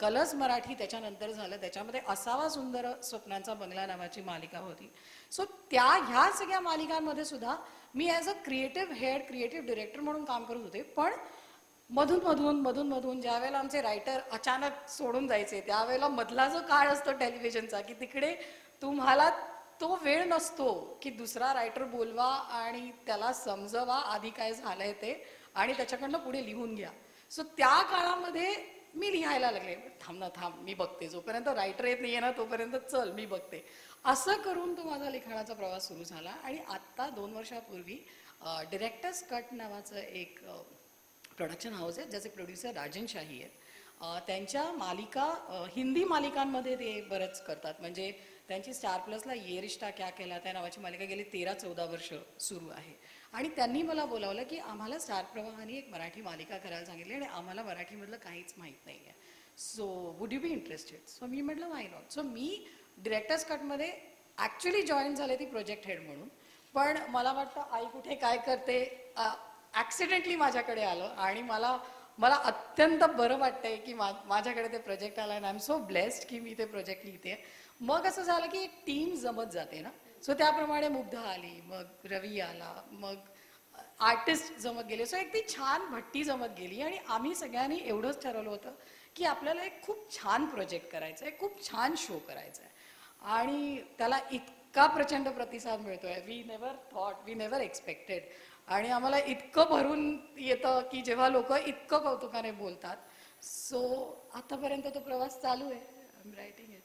कलर्स मराठी त्याच्यानंतर झालं, त्याच्यामध्ये असावा सुंदर स्वप्नांचा बंगला नावाची मालिका होती. सो ह्या सगळ्या मालिकांमध्ये सुद्धा मी as a creative head, creative director म्हणून काम करत होते. पण मधून ज्यावेळेला आमचे रायटर अचानक सोडून जायचे, त्यावेळेला मधला जो काळ असतो टेलिव्हिजनचा, की तिकडे तुम्हाला तो वेळ नसतो की दुसरा रायटर बोलवा आणि त्याला समजवा आधी काय झालंय ते, आणि त्याच्याकडनं पुढे लिहून घ्या. सो त्या काळामध्ये मी लिहायला लागले, थांब मी बघते, जोपर्यंत रायटर येत नाहीये ना तोपर्यंत चल मी बघते. असं करून तो माझा लिखाणाचा प्रवास सुरू झाला. आणि आत्ता 2 वर्षापूर्वी डिरेक्टर्स कट नावाचं एक प्रोडक्शन हाऊस आहे, ज्याचे प्रोड्युसर राजन शाही आहेत. त्यांच्या मालिका हिंदी मालिकांमध्ये ते बरंच करतात. म्हणजे त्यांची स्टार प्लसला ये रिश्ता क्या कहलाता है नावाची मालिका गेली 13-14 वर्ष सुरू आहे. आणि त्यांनी मला बोलावलं की आम्हाला स्टार प्रवाहाने एक मराठी मालिका करायला सांगितली आणि आम्हाला मराठीमधलं काहीच माहीत नाही आहे, so would you be interested. So मी म्हटलं वाय नॉट. सो मी डिरेक्टर्स कटमध्ये ॲक्च्युली जॉईन झाले ती प्रोजेक्ट हेड म्हणून. पण मला वाटतं आई कुठे काय करते ॲक्सिडेंटली माझ्याकडे आलं आणि मला अत्यंत बरं वाटतंय की माझ्याकडे ते प्रोजेक्ट आलं. आणि आय एम सो ब्लेस्ड की मी ते प्रोजेक्ट लिहिते. मग असं झालं की एक टीम जमत जाते ना, सो त्याप्रमाणे मुग्धा आली, मग रवी आला, मग आर्टिस्ट जमत गेले. सो एक ती छान भट्टी जमत गेली. आणि आम्ही सगळ्यांनी एवढंच ठरवलं होतं की आपल्याला एक खूप छान प्रोजेक्ट करायचा आहे, खूप छान शो करायचा आहे. आणि त्याला इतका प्रचंड प्रतिसाद मिळतोय, वी नेव्हर एक्सपेक्टेड. आणि आम्हाला इतकं भरून येतं की जेव्हा लोक इतकं कौतुकाने बोलतात. सो आतापर्यंत तो प्रवास चालू आहे. I am writing it.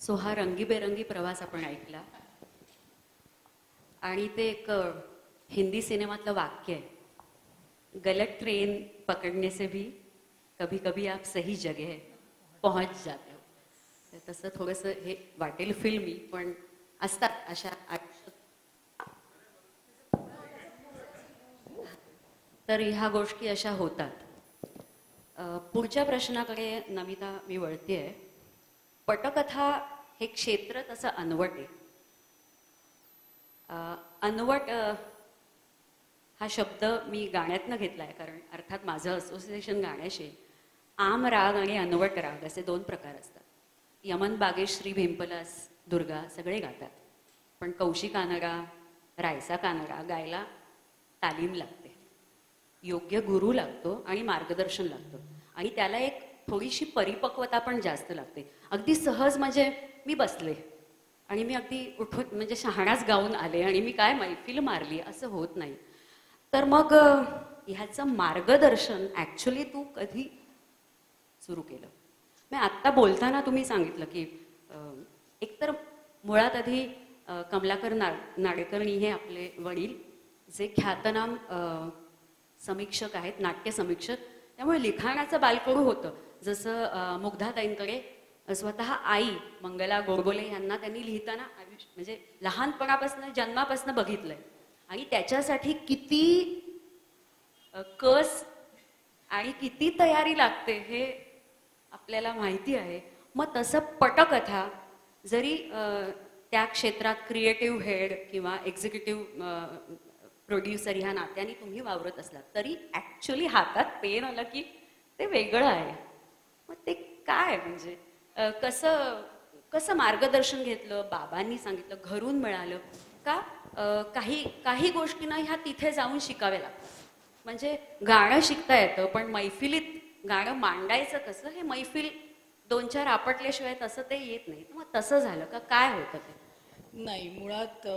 So हा रंगीबेरंगी प्रवास आपण ऐकला. आणि ते एक हिंदी सिनेमातलं वाक्य आहे, गलत ट्रेन पकडने से भी कभी कभी आप सही जगह पहुंच जाते हो. तसं थोडंसं हे वाटेल फिल्मी, पण असतात अशा तर ह्या गोष्टी अशा होतात. पुढच्या प्रश्नाकडे नमिता मी वळतेय. पटकथा हे क्षेत्र तसं अनवट आहे. अनवट हा शब्द मी गाण्यातनं घेतला आहे, कारण अर्थात माझं असोसिएशन गाण्याशी. आम राग आणि अनवट राग असे 2 प्रकार असतात. यमन बागेश्री, भीमपलास, दुर्गा सगळे गातात, पण कौशिक कानडा, रायसा कानडा गायला तालीम लागते, योग्य गुरु लागतो आणि मार्गदर्शन लागतं. आणि त्याला एक थोडीशी परिपक्वता पण जास्त लागते. अगदी सहज म्हणजे मी बसले आणि मी अगदी उठून म्हणजे शहाणाच गाऊन आले आणि मी काय मैफिल मारली असं होत नाही. तर मग ह्याचं मार्गदर्शन ॲक्च्युली तू कधी सुरू केलं? मी आत्ता बोलताना तुम्ही सांगितलं की एकतर मुळात आधी कमलाकर नाडेकर्णी हे आपले वडील जे ख्यातनाम समीक्षक आहेत, नाट्य समीक्षक, त्यामुळे लिखाणाचं बालकडू होतं. जसं मुग्धाताईंकडे स्वतः आई मंगला गोडबोले यांना त्यांनी लिहिताना म्हणजे लहानपणापासून जन्मापासून बघितलंय. आणि त्याच्यासाठी किती कस आणि किती तयारी लागते हे आपल्याला माहिती आहे. मग तसं पटकथा जरी त्या क्षेत्रात क्रिएटिव्ह हेड किंवा एक्झिक्युटिव्ह प्रोड्युसर ह्या नात्याने तुम्ही वावरत असलात, तरी ॲक्च्युली हातात पेन आलं की ते वेगळं आहे. मग ते काय म्हणजे कसं मार्गदर्शन घेतलं? बाबांनी सांगितलं, घरून मिळालं का? काही गोष्टींना ह्या तिथे जाऊन शिकाव्या लागतात. म्हणजे गाणं शिकता येतं, पण मैफिलीत गाणं मांडायचं कसं हे मैफिल 2-4 आपटल्याशिवाय तसं ते येत नाही. मग तसं झालं का? काय होतं ते? नाही, मुळात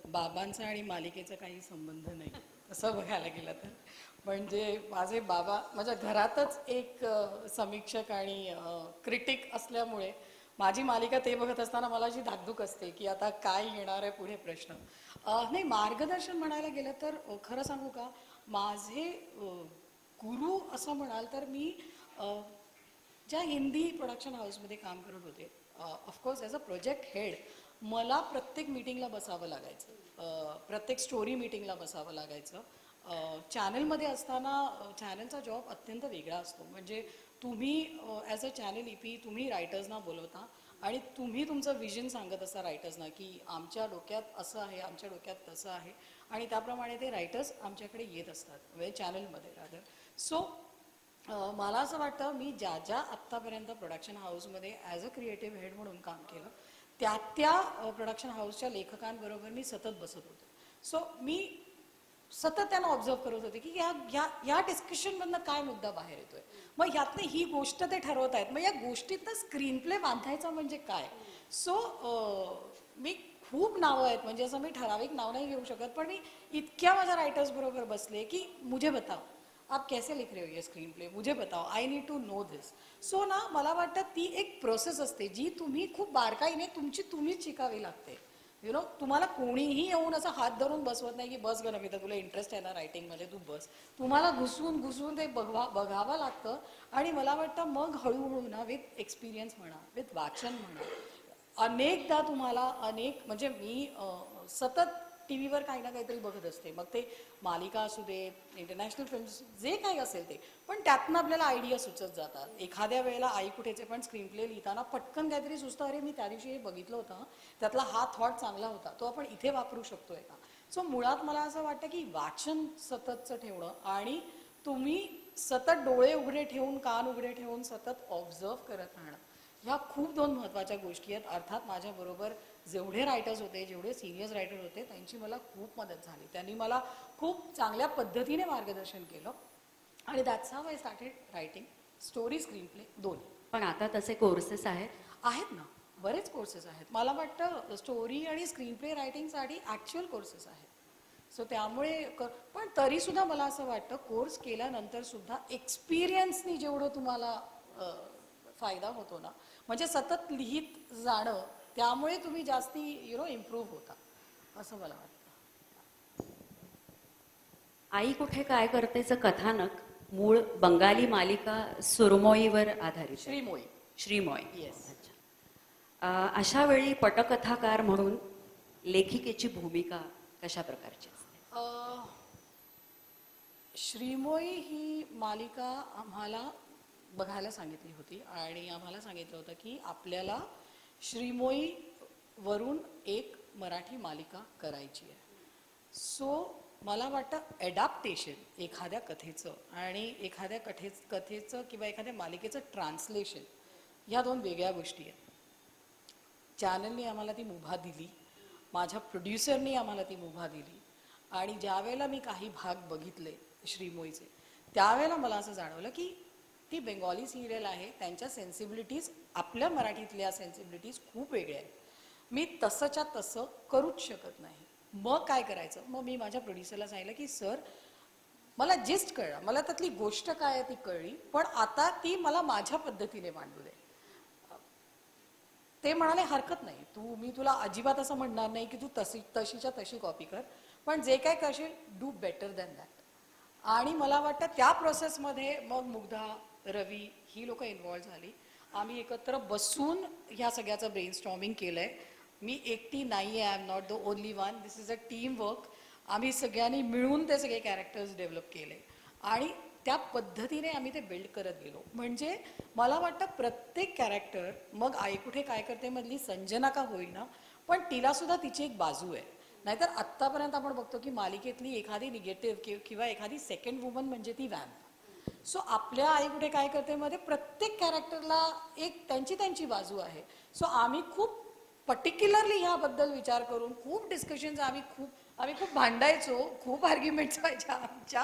बाबांचा आणि मालिकेचा काही संबंध नाही असं बघायला गेलं तर. म्हणजे माझे बाबा माझ्या घरातच एक समीक्षक आणि क्रिटिक असल्यामुळे माझी मालिका ते बघत असताना मला जी धाकधूक असते की आता काय येणार आहे पुढे प्रश्न. नाही, मार्गदर्शन म्हणायला गेलं तर खरं सांगू का, माझे गुरु असं म्हणाल तर मी ज्या हिंदी प्रोडक्शन हाऊसमध्ये काम करत होते, of course as a project head मला प्रत्येक मीटिंगला बसावं लागायचं, प्रत्येक स्टोरी मीटिंगला बसावं लागायचं. चॅनलमध्ये असताना चॅनलचा जॉब अत्यंत वेगळा असतो. म्हणजे तुम्ही ॲज अ चॅनल EP तुम्ही रायटर्सना बोलवता आणि तुम्ही तुमचं विजन सांगत असता रायटर्सना की आमच्या डोक्यात असं आहे, आमच्या डोक्यात तसं आहे, आणि त्याप्रमाणे ते रायटर्स आमच्याकडे येत असतात, म्हणजे चॅनलमध्ये राहतात. सो मला असं वाटतं मी ज्या ज्या आत्तापर्यंत प्रोडक्शन हाऊसमध्ये ॲज अ क्रिएटिव्ह हेड म्हणून काम केलं त्या प्रोडक्शन हाऊसच्या लेखकांबरोबर मी सतत बसत होते. सो मी सतत त्यांना ऑब्झर्व करत होते की या डिस्कशनमधनं काय मुद्दा बाहेर येतोय, मग ह्यातनं ही गोष्ट ते ठरवत आहेत, मग या गोष्टीतनं स्क्रीन प्ले बांधायचा म्हणजे काय. सो मी खूप नावं आहेत, म्हणजे असं मी ठराविक नाव नाही घेऊ शकत, पण मी इतक्या माझ्या रायटर्स बरोबर बसले की मुझे बताओ आप कैसे लिख रहे हो ये स्क्रीन प्ले, मुझे बताओ, I need to know this. So ना मला वाटतं ती एक प्रोसेस असते जी तुम्ही खूप बारकाईने तुम्हीच शिकावी लागते. तुम्हाला कोणीही येऊन असं हात धरून बसवत नाही की बस ग नमिता तुला इंटरेस्ट आहे ना रायटिंगमध्ये तू बस. तुम्हाला घुसून ते बघावं लागतं. आणि मला वाटतं मग हळूहळू ना विथ एक्सपिरियन्स म्हणा, विथ वाचन म्हणा, अनेकदा तुम्हाला म्हणजे मी सतत TV वर काही ना काहीतरी बघत असते, मग ते मालिका असू दे, इंटरनॅशनल फिल्म्स, जे काही असेल ते, पण त्यातनं आपल्याला आयडिया सुचत जातात. एखाद्या वेळेला आई कुठेचे पण स्क्रीन प्ले लिहिताना पटकन काहीतरी सुचतं, अरे मी त्या दिवशी हे बघितलं होतं, त्यातला हा थॉट चांगला होता, तो आपण इथे वापरू शकतोय का. सो मुळात मला असं वाटतं की वाचन सततचं ठेवणं आणि तुम्ही सतत डोळे उघडे ठेवून, कान उघडे ठेवून सतत ऑब्झर्व करत राहणं, ह्या खूप 2 महत्त्वाच्या गोष्टी आहेत. अर्थात माझ्याबरोबर जेवढे रायटर्स होते, जेवढे सिनियर रायटर होते, त्यांची मला खूप मदत झाली. त्यांनी मला खूप चांगल्या पद्धतीने मार्गदर्शन केलं आणि that's how I started writing story, screen play दोन्ही. पण आता तसे कोर्सेस आहेत ना, बरेच कोर्सेस आहेत. मला वाटतं स्टोरी आणि स्क्रीन प्ले रायटिंगसाठी ॲक्च्युअल कोर्सेस आहेत. सो त्यामुळे पण तरीसुद्धा मला असं वाटतं कोर्स केल्यानंतर सुद्धा एक्सपिरियन्सनी जेवढं तुम्हाला फायदा होतो ना, म्हणजे सतत लिहित जाणं, त्यामुळे तुम्ही जास्ती इम्प्रूव्ह होता असं मला वाटतं. आई कुठे काय करतेचं कथानक मूळ बंगाली मालिका सुरमोईवर आधारित. श्रीमोई. येस. अशा वेळी पटकथाकार म्हणून लेखिकेची भूमिका कशा प्रकारची असते? श्रीमोई ही मालिका आम्हाला बघायला सांगितली होती आणि आम्हाला सांगितलं होतं की आपल्याला श्रीमोई वरून एक मराठी मालिका करायची आहे. सो मला वाटतं ॲडॅप्टेशन एखाद्या कथेचं आणि एखाद्या कथेचं किंवा एखाद्या मालिकेचं ट्रान्सलेशन, ह्या 2 वेगळ्या गोष्टी आहेत. चॅनलने आम्हाला ती मुभा दिली, माझ्या प्रोड्युसरनी आम्हाला ती मुभा दिली, आणि ज्या वेळेला मी काही भाग बघितले श्रीमोईचे, त्यावेळेला मला असं जाणवलं की ती बेंगॉली सिरियल आहे, त्यांच्या सेन्सिबिलिटीज आपल्या मराठीतल्या सेन्सिबिलिटीज खूप वेगळ्या आहेत. मी तसंच्या तसं करूच शकत नाही. मग काय करायचं, मग मी माझ्या प्रोड्युसरला सांगितलं की सर मला जिस्ट कळलं, मला त्यातली गोष्ट काय आहे ती कळली, पण आता ती मला माझ्या पद्धतीने मांडू दे. ते म्हणाले हरकत नाही, मी तुला अजिबात असं म्हणणार नाही की तू तशीच्या तशी कॉपी कर, पण जे काय करशील डू बेटर दॅन दॅट. आणि मला वाटतं त्या प्रोसेसमध्ये मग मुग्धा, रवी ही लोक इन्व्हॉल्व झाली. आम्ही एकत्र बसून ह्या सगळ्याचं ब्रेनस्टॉर्मिंग केलंय. मी एकटी नाही आहे, I am not the only one, this is a team work. आम्ही सगळ्यांनी मिळून ते सगळे कॅरेक्टर्स डेव्हलप केले आणि त्या पद्धतीने आम्ही ते बिल्ड करत गेलो. म्हणजे मला वाटतं प्रत्येक कॅरेक्टर, मग आई कुठे काय करते मधली संजना का होईना, पण तिला सुद्धा तिची एक बाजू आहे. नाहीतर आत्तापर्यंत आपण बघतो की मालिकेतली एखादी निगेटिव्ह किंवा एखादी सेकंड वुमन म्हणजे ती वॅम्प. सो आपल्या आई कुठे काय करते मध्ये प्रत्येक कॅरेक्टरला एक त्यांची बाजू आहे. सो आम्ही खूप पर्टिक्युलरली ह्याबद्दल विचार करून खूप डिस्कशन्स, आम्ही खूप भांडायचो, खूप आर्ग्युमेंट्स व्हायच्या आमच्या,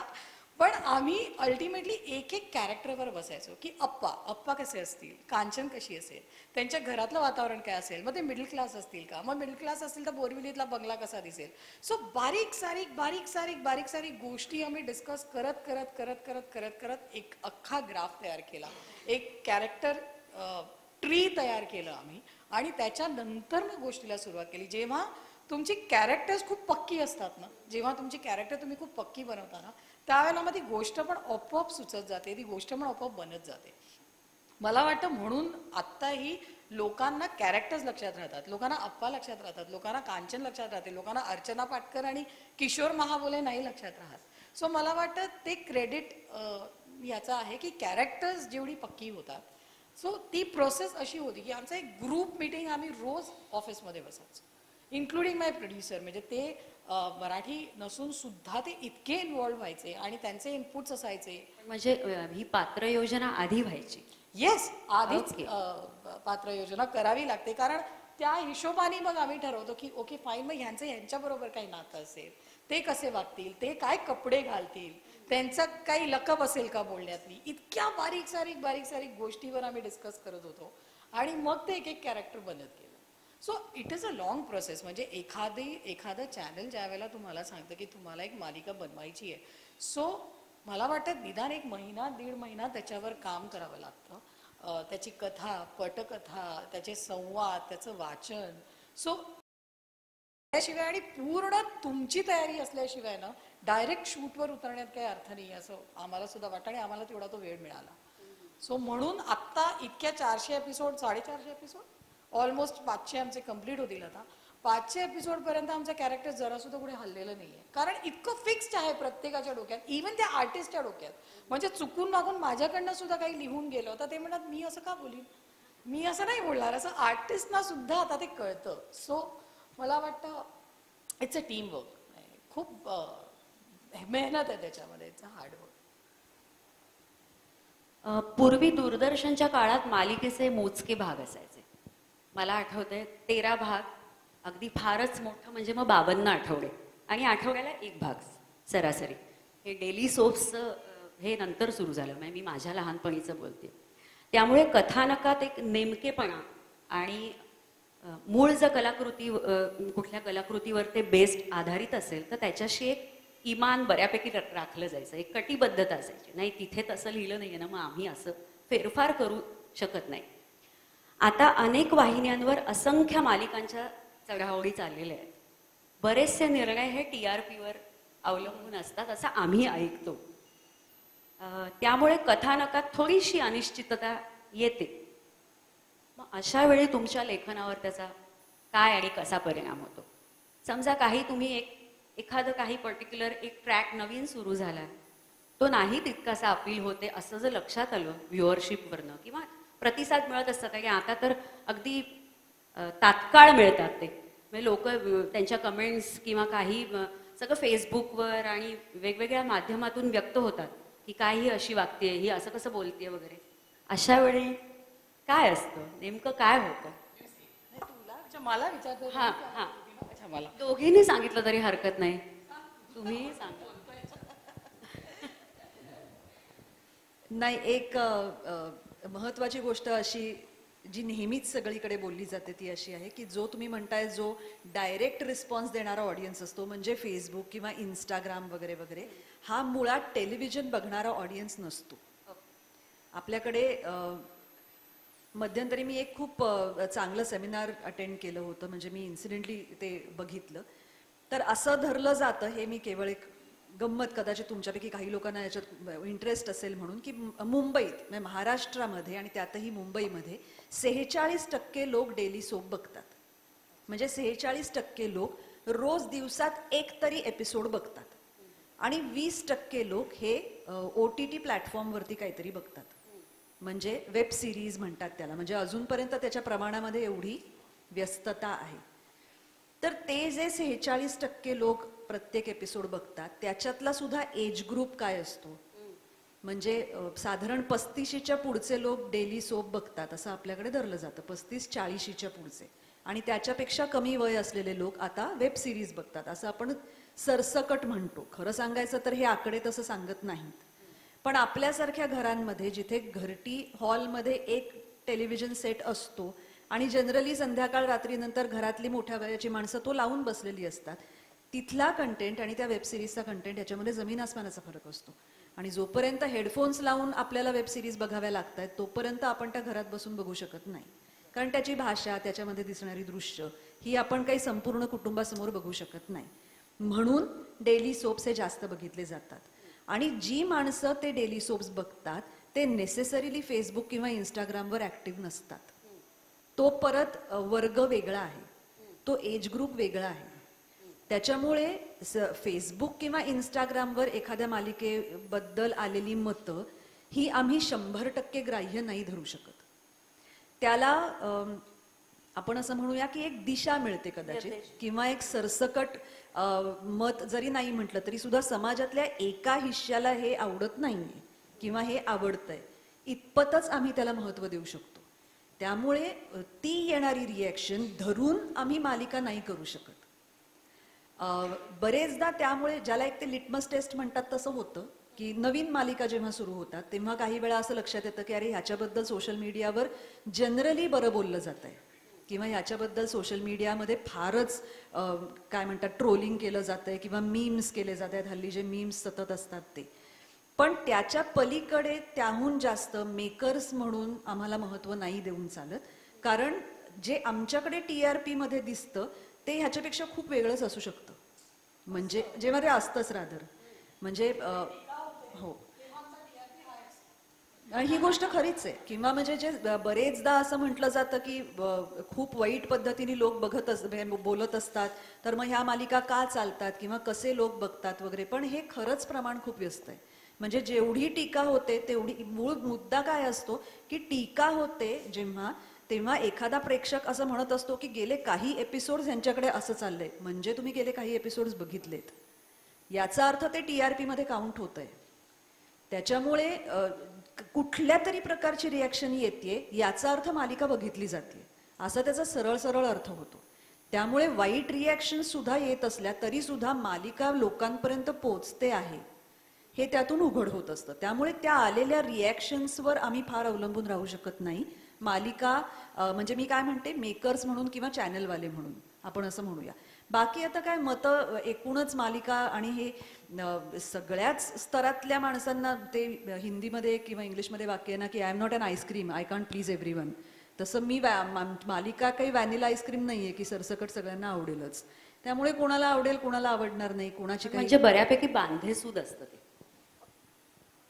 पण आम्ही अल्टिमेटली एक एक कॅरेक्टरवर बसायचो की अप्पा कसे असतील, कांचन कशी असेल, त्यांच्या घरातलं वातावरण काय असेल, मग ते मिडल क्लास असतील का, मग मिडल क्लास असतील तर बोरिवलीतला बंगला कसा दिसेल. सो बारीक सारीक गोष्टी आम्ही डिस्कस करत करत करत करत करत करत एक अख्खा ग्राफ तयार केला, एक कॅरेक्टर ट्री तयार केलं आम्ही. आणि त्याच्यानंतर मग गोष्टीला सुरुवात केली. जेव्हा तुमची कॅरेक्टर्स खूप पक्की असतात ना, जेव्हा तुमची कॅरेक्टर तुम्ही खूप पक्की बनवता ना, त्यावेळेला मग ती गोष्ट पण आपोआप सुचत जाते, ती गोष्ट पण आपोआप बनत जाते. मला वाटतं म्हणून आत्ताही लोकांना कॅरेक्टर्स लक्षात राहतात, लोकांना अप्पा लक्षात राहतात, लोकांना कांचन लक्षात राहते, लोकांना अर्चना पाटकर आणि किशोर महाबोले नाही लक्षात राहत. सो मला वाटतं ते क्रेडिट याचं आहे की कॅरेक्टर्स जेवढी पक्की होतात. सो ती प्रोसेस अशी होती की आमचा एक ग्रुप मीटिंग आम्ही रोज ऑफिसमध्ये बसायचो, इन्क्लुडिंग माय प्रोड्युसर. म्हणजे ते मराठी नसून सुद्धा ते इतके इन्व्हॉल्व्ह व्हायचे आणि त्यांचे इनपुट्स असायचे. म्हणजे ही पात्र योजना आधी व्हायची. येस, आधीच Okay. पात्र योजना करावी लागते, कारण त्या हिशोबाने मग आम्ही ठरवतो की ओके फाईन, मग ह्यांचं ह्यांच्याबरोबर काही नातं असेल, ते कसे वागतील, ते काय कपडे घालतील, त्यांचं काही लकब असेल का बोलण्यातली, इतक्या बारीक सारीक गोष्टीवर आम्ही डिस्कस करत होतो आणि मग ते एक एक कॅरेक्टर बनत गेलं. So it is a long process. म्हणजे एखादं चॅनल ज्या वेळेला तुम्हाला सांगतं की तुम्हाला एक मालिका बनवायची आहे, सो मला वाटतं निदान 1 महिना 1.5 महिना त्याच्यावर काम करावं लागतं. त्याची कथा, पटकथा, त्याचे संवाद, त्याचं वाचन. सो त्याशिवाय आणि पूर्ण तुमची तयारी असल्याशिवाय ना डायरेक्ट शूटवर उतरण्यात काही अर्थ नाही, असं आम्हाला सुद्धा वाटतं आणि आम्हाला तेवढा तो वेळ मिळाला. सो म्हणून आत्ता इतक्या 400 एपिसोड, 450 एपिसोड, ऑलमोस्ट 500 आमचे कम्प्लीट होतील आता. 500 एपिसोड पर्यंत आमचं कॅरेक्टर जरा सुद्धा कुठे हल्लेलं नाहीये, कारण इतकं फिक्स्ड आहे प्रत्येकाच्या डोक्यात, इव्हन त्या आर्टिस्टच्या डोक्यात. म्हणजे चुकून मागून माझ्याकडनं सुद्धा काही लिहून गेलं तर ते म्हणतात मी असं का बोलीन, मी असं नाही बोलणार, असं आर्टिस्टना सुद्धा आता ते कळतं. सो मला वाटतं इट्स अ टीम वर्क, खूप मेहनत आहे त्याच्यामध्ये, इट्स अ हार्ड वर्क. पूर्वी दूरदर्शनच्या काळात मालिकेचे मोजके भाग असायचे. मला आठवतंय 13 भाग, अगदी फारच मोठं म्हणजे मग 52 आठवडे, आणि आठवड्याला 1 भाग सरासरी. हे डेली सोप्सचं हे नंतर सुरू झालं, म्हणजे मी माझ्या लहानपणीचं बोलते. त्यामुळे कथानकात एक नेमकेपणा आणि मूळ जर कलाकृती कुठल्या कलाकृतीवर ते बेस्ड आधारित असेल तर त्याच्याशी एक इमान बऱ्यापैकी राखलं जायचं, एक कटिबद्धता असायची. नाही तिथे तसं लिहिलं नाहीये ना, मग आम्ही असं फेरफार करू शकत नाही. आता अनेक वाहिन्यांवर असंख्य मालिकांच्या चढाओढी चाललेल्या आहेत. बरेचसे निर्णय हे TRPवर अवलंबून असतात असं आम्ही ऐकतो. त्यामुळे कथानकात थोडीशी अनिश्चितता येते. मग अशा वेळी तुमच्या लेखनावर त्याचा काय आणि कसा परिणाम होतो? समजा काही तुम्ही एखादं काही पर्टिक्युलर एक ट्रॅक नवीन सुरू झाला, तो नाही तितकासा अपील होते असं जर लक्षात आलं व्ह्युअरशिपवरनं, किंवा प्रतिसाद मिळत असतं, कारण आता तर अगदी तात्काळ मिळतात ते, म्हणजे लोक त्यांच्या कमेंट्स किंवा काही सगळं फेसबुकवर आणि वेगवेगळ्या माध्यमातून व्यक्त होतात की काय ही अशी वागतेय, ही असं कसं बोलतेय वगैरे. अशा वेळी काय असतं, नेमकं काय होतं? तुला मला विचारतो. हा हा, अच्छा, मला दोघींनी सांगितलं तरी हरकत नाही, तुम्ही सांगा. नाही, एक महत्वाची गोष्ट अशी जी नेहमीच सगळीकडे बोलली जाते ती अशी आहे की जो तुम्ही म्हणताय जो डायरेक्ट रिस्पॉन्स देणारा ऑडियन्स असतो, म्हणजे फेसबुक किंवा इंस्टाग्राम वगैरे वगैरे, हा मुळात टेलिव्हिजन बघणारा ऑडियन्स नसतो. आपल्याकडे मध्यंतरी मी एक खूप चांगलं सेमिनार अटेंड केलं होतं, म्हणजे मी इन्सिडेंटली ते बघितलं. तर असं धरलं जातं, हे मी केवळ एक गंमत, कदाचित तुमच्यापैकी काही लोकांना याच्यात इंटरेस्ट असेल म्हणून, की मुंबईत म्हणजे महाराष्ट्रामध्ये आणि त्यातही मुंबईमध्ये 46% लोक डेली सोप बघतात. म्हणजे 46% लोक रोज दिवसात एक तरी एपिसोड बघतात आणि 20% लोक हे OTT प्लॅटफॉर्मवरती काहीतरी बघतात, म्हणजे वेब सिरीज म्हणतात त्याला. म्हणजे अजूनपर्यंत त्याच्या प्रमाणामध्ये एवढी व्यस्तता आहे. तर ते जे 46% लोक प्रत्येक एपिसोड बघतात त्याच्यातला सुद्धा एज ग्रुप काय असतो, म्हणजे साधारण 35च्या पुढचे लोक डेली सोप बघतात असं आपल्याकडे धरलं जातं, 35-40च्या पुढचे. आणि त्याच्यापेक्षा कमी वय असलेले लोक आता वेब सिरीज बघतात, असं आपण सरसकट म्हणतो. खरं सांगायचं तर हे आकडे तसं सांगत नाहीत. पण आपल्यासारख्या घरांमध्ये जिथे घरटी हॉलमध्ये एक टेलिव्हिजन सेट असतो आणि जनरली संध्याकाळ रात्रीनंतर घरातली मोठ्या वयाची माणसं तो लावून बसलेली असतात, तिथला कंटेंट आणि त्या वेब सिरीजचा कंटेंट याच्यामध्ये जमीन आसमानाचा फरक असतो. आणि जोपर्यंत हेडफोन्स लावून आपल्याला वेब सिरीज बघाव्या लागतात तोपर्यंत आपण त्या घरात बसून बघू शकत नाही. कारण त्याची भाषा, त्याच्यामध्ये दिसणारी दृश्य ही आपण काही संपूर्ण कुटुंबासमोर बघू शकत नाही. म्हणून डेली सोप्स हे जास्त बघितले जातात. आणि जी माणसं ते डेली सोप्स बघतात ते नेसेसरीली फेसबुक किंवा इंस्टाग्रामवर ऍक्टिव्ह नसतात. तो परत वर्ग वेगळा आहे, तो एज ग्रुप वेगळा आहे. त्याच्यामुळे फेसबुक किंवा इंस्टाग्रामवर एखाद्या मालिकेबद्दल आलेली मतं ही आम्ही 100% ग्राह्य नाही धरू शकत. त्याला आपण असं म्हणूया की एक दिशा मिळते कदाचित, किंवा एक सरसकट मत जरी नाही म्हटलं तरी सुद्धा समाजातल्या एका हिश्श्याला हे आवडत नाहीये किंवा हे आवडतंय इतपतच आम्ही त्याला महत्व देऊ शकतो. त्यामुळे ती येणारी रिॲक्शन धरून आम्ही मालिका नाही करू शकत. बरेचदा त्यामुळे ज्याला एक ते लिटमस टेस्ट म्हणतात तसं होतं की नवीन मालिका जेव्हा सुरू होतात तेव्हा काही वेळा असं लक्षात येतं की अरे ह्याच्याबद्दल सोशल मीडियावर जनरली बरं बोललं जात आहे, किंवा ह्याच्याबद्दल सोशल मीडियामध्ये फारच काय म्हणतात ट्रोलिंग केलं जात आहे किंवा मीम्स केले जात आहेत. हल्ली जे मीम्स सतत असतात ते. पण त्याच्या पलीकडे त्याहून जास्त मेकर्स म्हणून आम्हाला महत्व नाही देऊन चालत. कारण जे आमच्याकडे TRP मध्ये दिसतं ते ह्याच्यापेक्षा खूप वेगळंच असू शकतं. म्हणजे जेव्हा ते असतंच रादर म्हणजे हो, ही गोष्ट खरीच आहे. किंवा म्हणजे जे बरेचदा असं म्हटलं जातं की खूप वाईट पद्धतीने लोक बोलत असतात, तर मग ह्या मालिका का चालतात किंवा कसे लोक बघतात वगैरे. पण हे खरंच प्रमाण खूप व्यस्त आहे. म्हणजे जेवढी टीका होते तेवढी मूळ मुद्दा काय असतो की टीका होते जेव्हा तेव्हा एखादा प्रेक्षक असं म्हणत असतो की गेले काही एपिसोड्स यांच्याकडे असं चाललंय, म्हणजे तुम्ही गेले काही एपिसोड्स बघितलेत याचा अर्थ ते TRP मध्ये काउंट होत आहे. त्याच्यामुळे कुठल्या तरी प्रकारची रिॲक्शन येते याचा अर्थ मालिका बघितली जाते असा त्याचा सरळ सरळ अर्थ होतो. त्यामुळे वाईट रिॲक्शन सुद्धा येत असल्या तरी सुद्धा मालिका लोकांपर्यंत पोहोचते आहे हे त्यातून उघड होत असतं. त्यामुळे त्या आलेल्या रिॲक्शन्सवर आम्ही फार अवलंबून राहू शकत नाही. मालिका म्हणजे मी काय म्हणते मेकर्स म्हणून किंवा चॅनलवाले म्हणून आपण असं म्हणूया. बाकी आता काय मतं एकूणच मालिका आणि हे सगळ्याच स्तरातल्या माणसांना ते हिंदीमध्ये किंवा इंग्लिशमध्ये वाक्य आहे ना की I am not an ice cream, I can't please everyone. तसं मी मालिका काही व्हॅनिला आईस्क्रीम नाहीये की सरसकट सगळ्यांना आवडेलच. त्यामुळे कोणाला आवडेल कोणाला आवडणार नाही, कोणाची म्हणजे बऱ्यापैकी बांधेसूद असतं ते.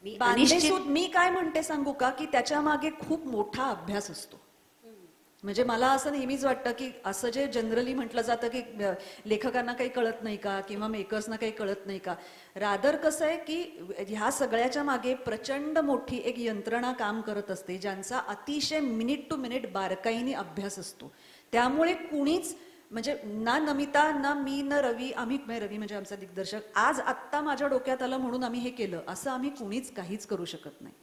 मी काय म्हणते सांगू का की त्याच्या मागे खूप मोठा अभ्यास असतो. म्हणजे मला असं नेहमीच वाटतं की असं जे जनरली म्हटलं जातं की लेखकांना काही कळत नाही का किंवा मेकर्सना काही कळत नाही का, रादर कसं आहे की ह्या सगळ्याच्या मागे प्रचंड मोठी एक यंत्रणा काम करत असते ज्यांचा अतिशय मिनिट टू मिनिट बारकाईने अभ्यास असतो. त्यामुळे कुणीच म्हणजे ना नमिता ना मी ना रवी, रवी म्हणजे आमचा दिग्दर्शक, आज आत्ता माझ्या डोक्यात आलं म्हणून आम्ही हे केलं असं आम्ही कुणीच काहीच करू शकत नाही.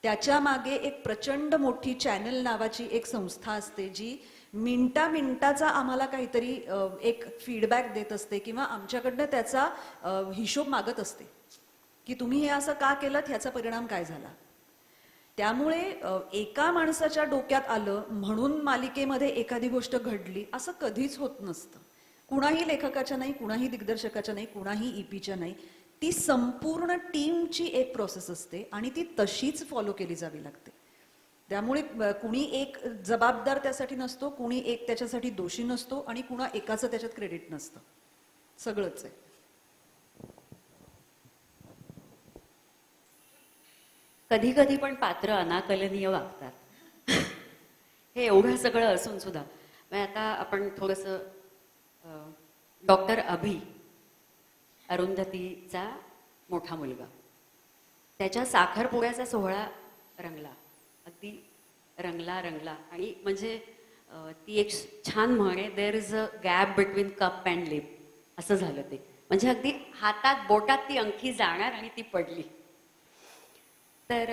त्याच्या मागे एक प्रचंड मोठी चॅनल नावाची एक संस्था असते जी मिनिटाचा आम्हाला काहीतरी एक फीडबॅक देत असते किंवा आमच्याकडनं त्याचा हिशोब मागत असते की तुम्ही हे असं का केलं, ह्याचा परिणाम काय झाला. त्यामुळे एका माणसाच्या डोक्यात आलं म्हणून मालिकेमध्ये एखादी गोष्ट घडली असं कधीच होत नसतं. कुणाही लेखकाच्या नाही, कुणाही दिग्दर्शकाच्या नाही, कुणाही EPच्या नाही. ती संपूर्ण टीमची एक प्रोसेस असते आणि ती तशीच फॉलो केली जावी लागते. त्यामुळे कुणी एक जबाबदार त्यासाठी नसतो, कुणी एक त्याच्यासाठी दोषी नसतो आणि कुणा एकाचं त्याच्यात क्रेडिट नसतं. सगळंच आहे. कधी कधी पण पात्र अनाकलनीय वागतात. हे एवढं सगळं असून सुद्धा आता आपण थोडंसं डॉक्टर अभि, अरुंधतीचा मोठा मुलगा, त्याच्या साखरपुड्याचा सोहळा रंगला, अगदी रंगला आणि म्हणजे ती एक छान म्हण आहे, there is a gap between cup and lip, असं झालं ते. म्हणजे अगदी हातात बोटात ती अंगठी जाणार आणि ती पडली. तर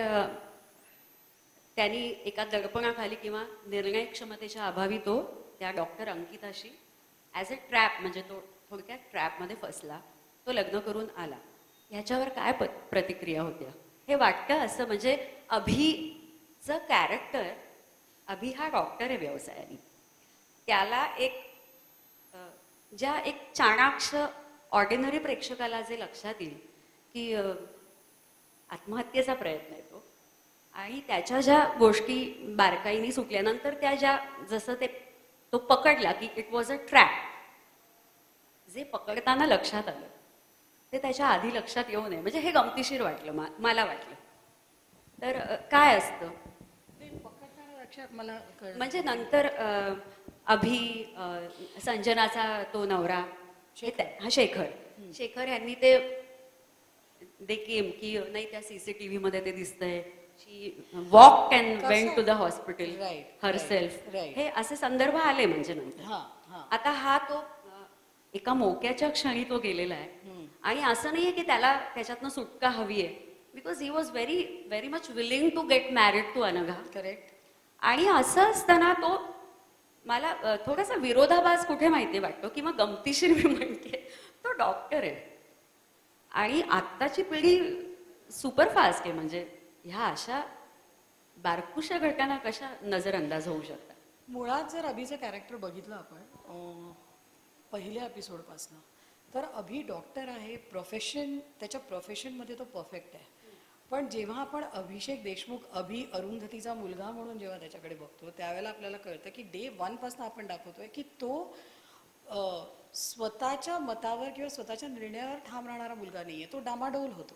त्यांनी एका दडपणाखाली किंवा निर्णय क्षमतेच्या अभावी तो त्या डॉक्टर अंकिताशी ॲज अ ट्रॅप, म्हणजे तो थोडक्यात ट्रॅपमध्ये फसला, तो लग्न करून आला. ह्याच्यावर काय प्रतिक्रिया होत्या? हे वाटतं असं, म्हणजे अभिचं कॅरेक्टर, अभि हा डॉक्टर आहे व्यवसायाने, त्याला एक ज्या एक चाणाक्ष ऑर्डिनरी प्रेक्षकाला जे लक्षात येईल की आत्महत्येचा प्रयत्न येतो आणि त्याच्या ज्या गोष्टी बारकाईने सुटल्यानंतर त्या ज्या, जसं ते तो पकडला की इट वॉज अ ट्रॅप, जे पकडताना लक्षात आलं ते त्याच्या आधी लक्षात येऊ नये, म्हणजे हे गमतीशीर वाटलं मला वाटलं. तर काय असतं ते पकडताना लक्षात मला कळलं. म्हणजे नंतर अभि, संजनाचा तो नवरा, हा शेखर यांनी ते केम की नाही, त्या CCTV मध्ये ते दिसतंय, she walk and went to the hospital herself, हे असे संदर्भ आले म्हणजे नंतर. आता हा तो एका मोक्याच्या क्षणी तो गेलेला आहे आणि असं नाहीये की त्याला त्याच्यातनं सुटका हवी आहे, because he was very much willing to get married to Anagha. Correct. आणि असं असताना तो, मला थोडासा विरोधाभास कुठे माहिती वाटतो किंवा गमतीशीर मी म्हणते, तो डॉक्टर आहे आणि आत्ताची पिढी सुपरफास्ट आहे, म्हणजे ह्या अशा बारकुशा घटना कशा नजरअंदाज होऊ शकतात. मुळात जर अभिचं कॅरेक्टर बघितलं आपण पहिल्या एपिसोडपासनं, तर अभि डॉक्टर आहे, प्रोफेशन, त्याच्या प्रोफेशनमध्ये तो परफेक्ट आहे. पण जेव्हा आपण अभिषेक देशमुख, अभि अरुंधतीचा मुलगा म्हणून जेव्हा त्याच्याकडे बघतो, त्यावेळेला आपल्याला कळतं की डे 1 पासून आपण दाखवतोय की तो स्वतःच्या मतावर किंवा स्वतःच्या निर्णयावर ठाम राहणारा मुलगा नाहीये. तो डामाडोल होतो,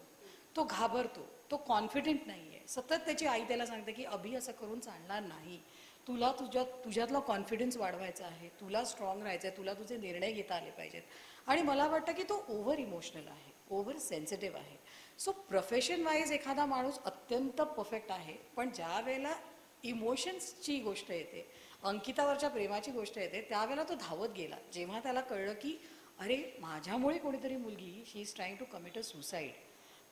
तो घाबरतो, तो कॉन्फिडेंट नाहीये. सतत त्याची आई त्याला सांगते की अभि असं करून चालणार नाही, तुला तुझ्यातला कॉन्फिडन्स वाढवायचा आहे, तुला स्ट्रॉंग राहायचं आहे, तुला तुझे निर्णय घेता आले पाहिजेत. आणि मला वाटतं की तो ओव्हर इमोशनल आहे, ओव्हर सेन्सिटिव्ह आहे. सो प्रोफेशन वाईज एखादा माणूस अत्यंत परफेक्ट आहे, पण ज्या वेळेला इमोशन्सची गोष्ट येते, अंकितावरच्या प्रेमाची गोष्ट येते, त्यावेळेला तो धावत गेला. जेव्हा त्याला कळलं की अरे माझ्यामुळे कोणीतरी मुलगी, she is trying to commit a suicide,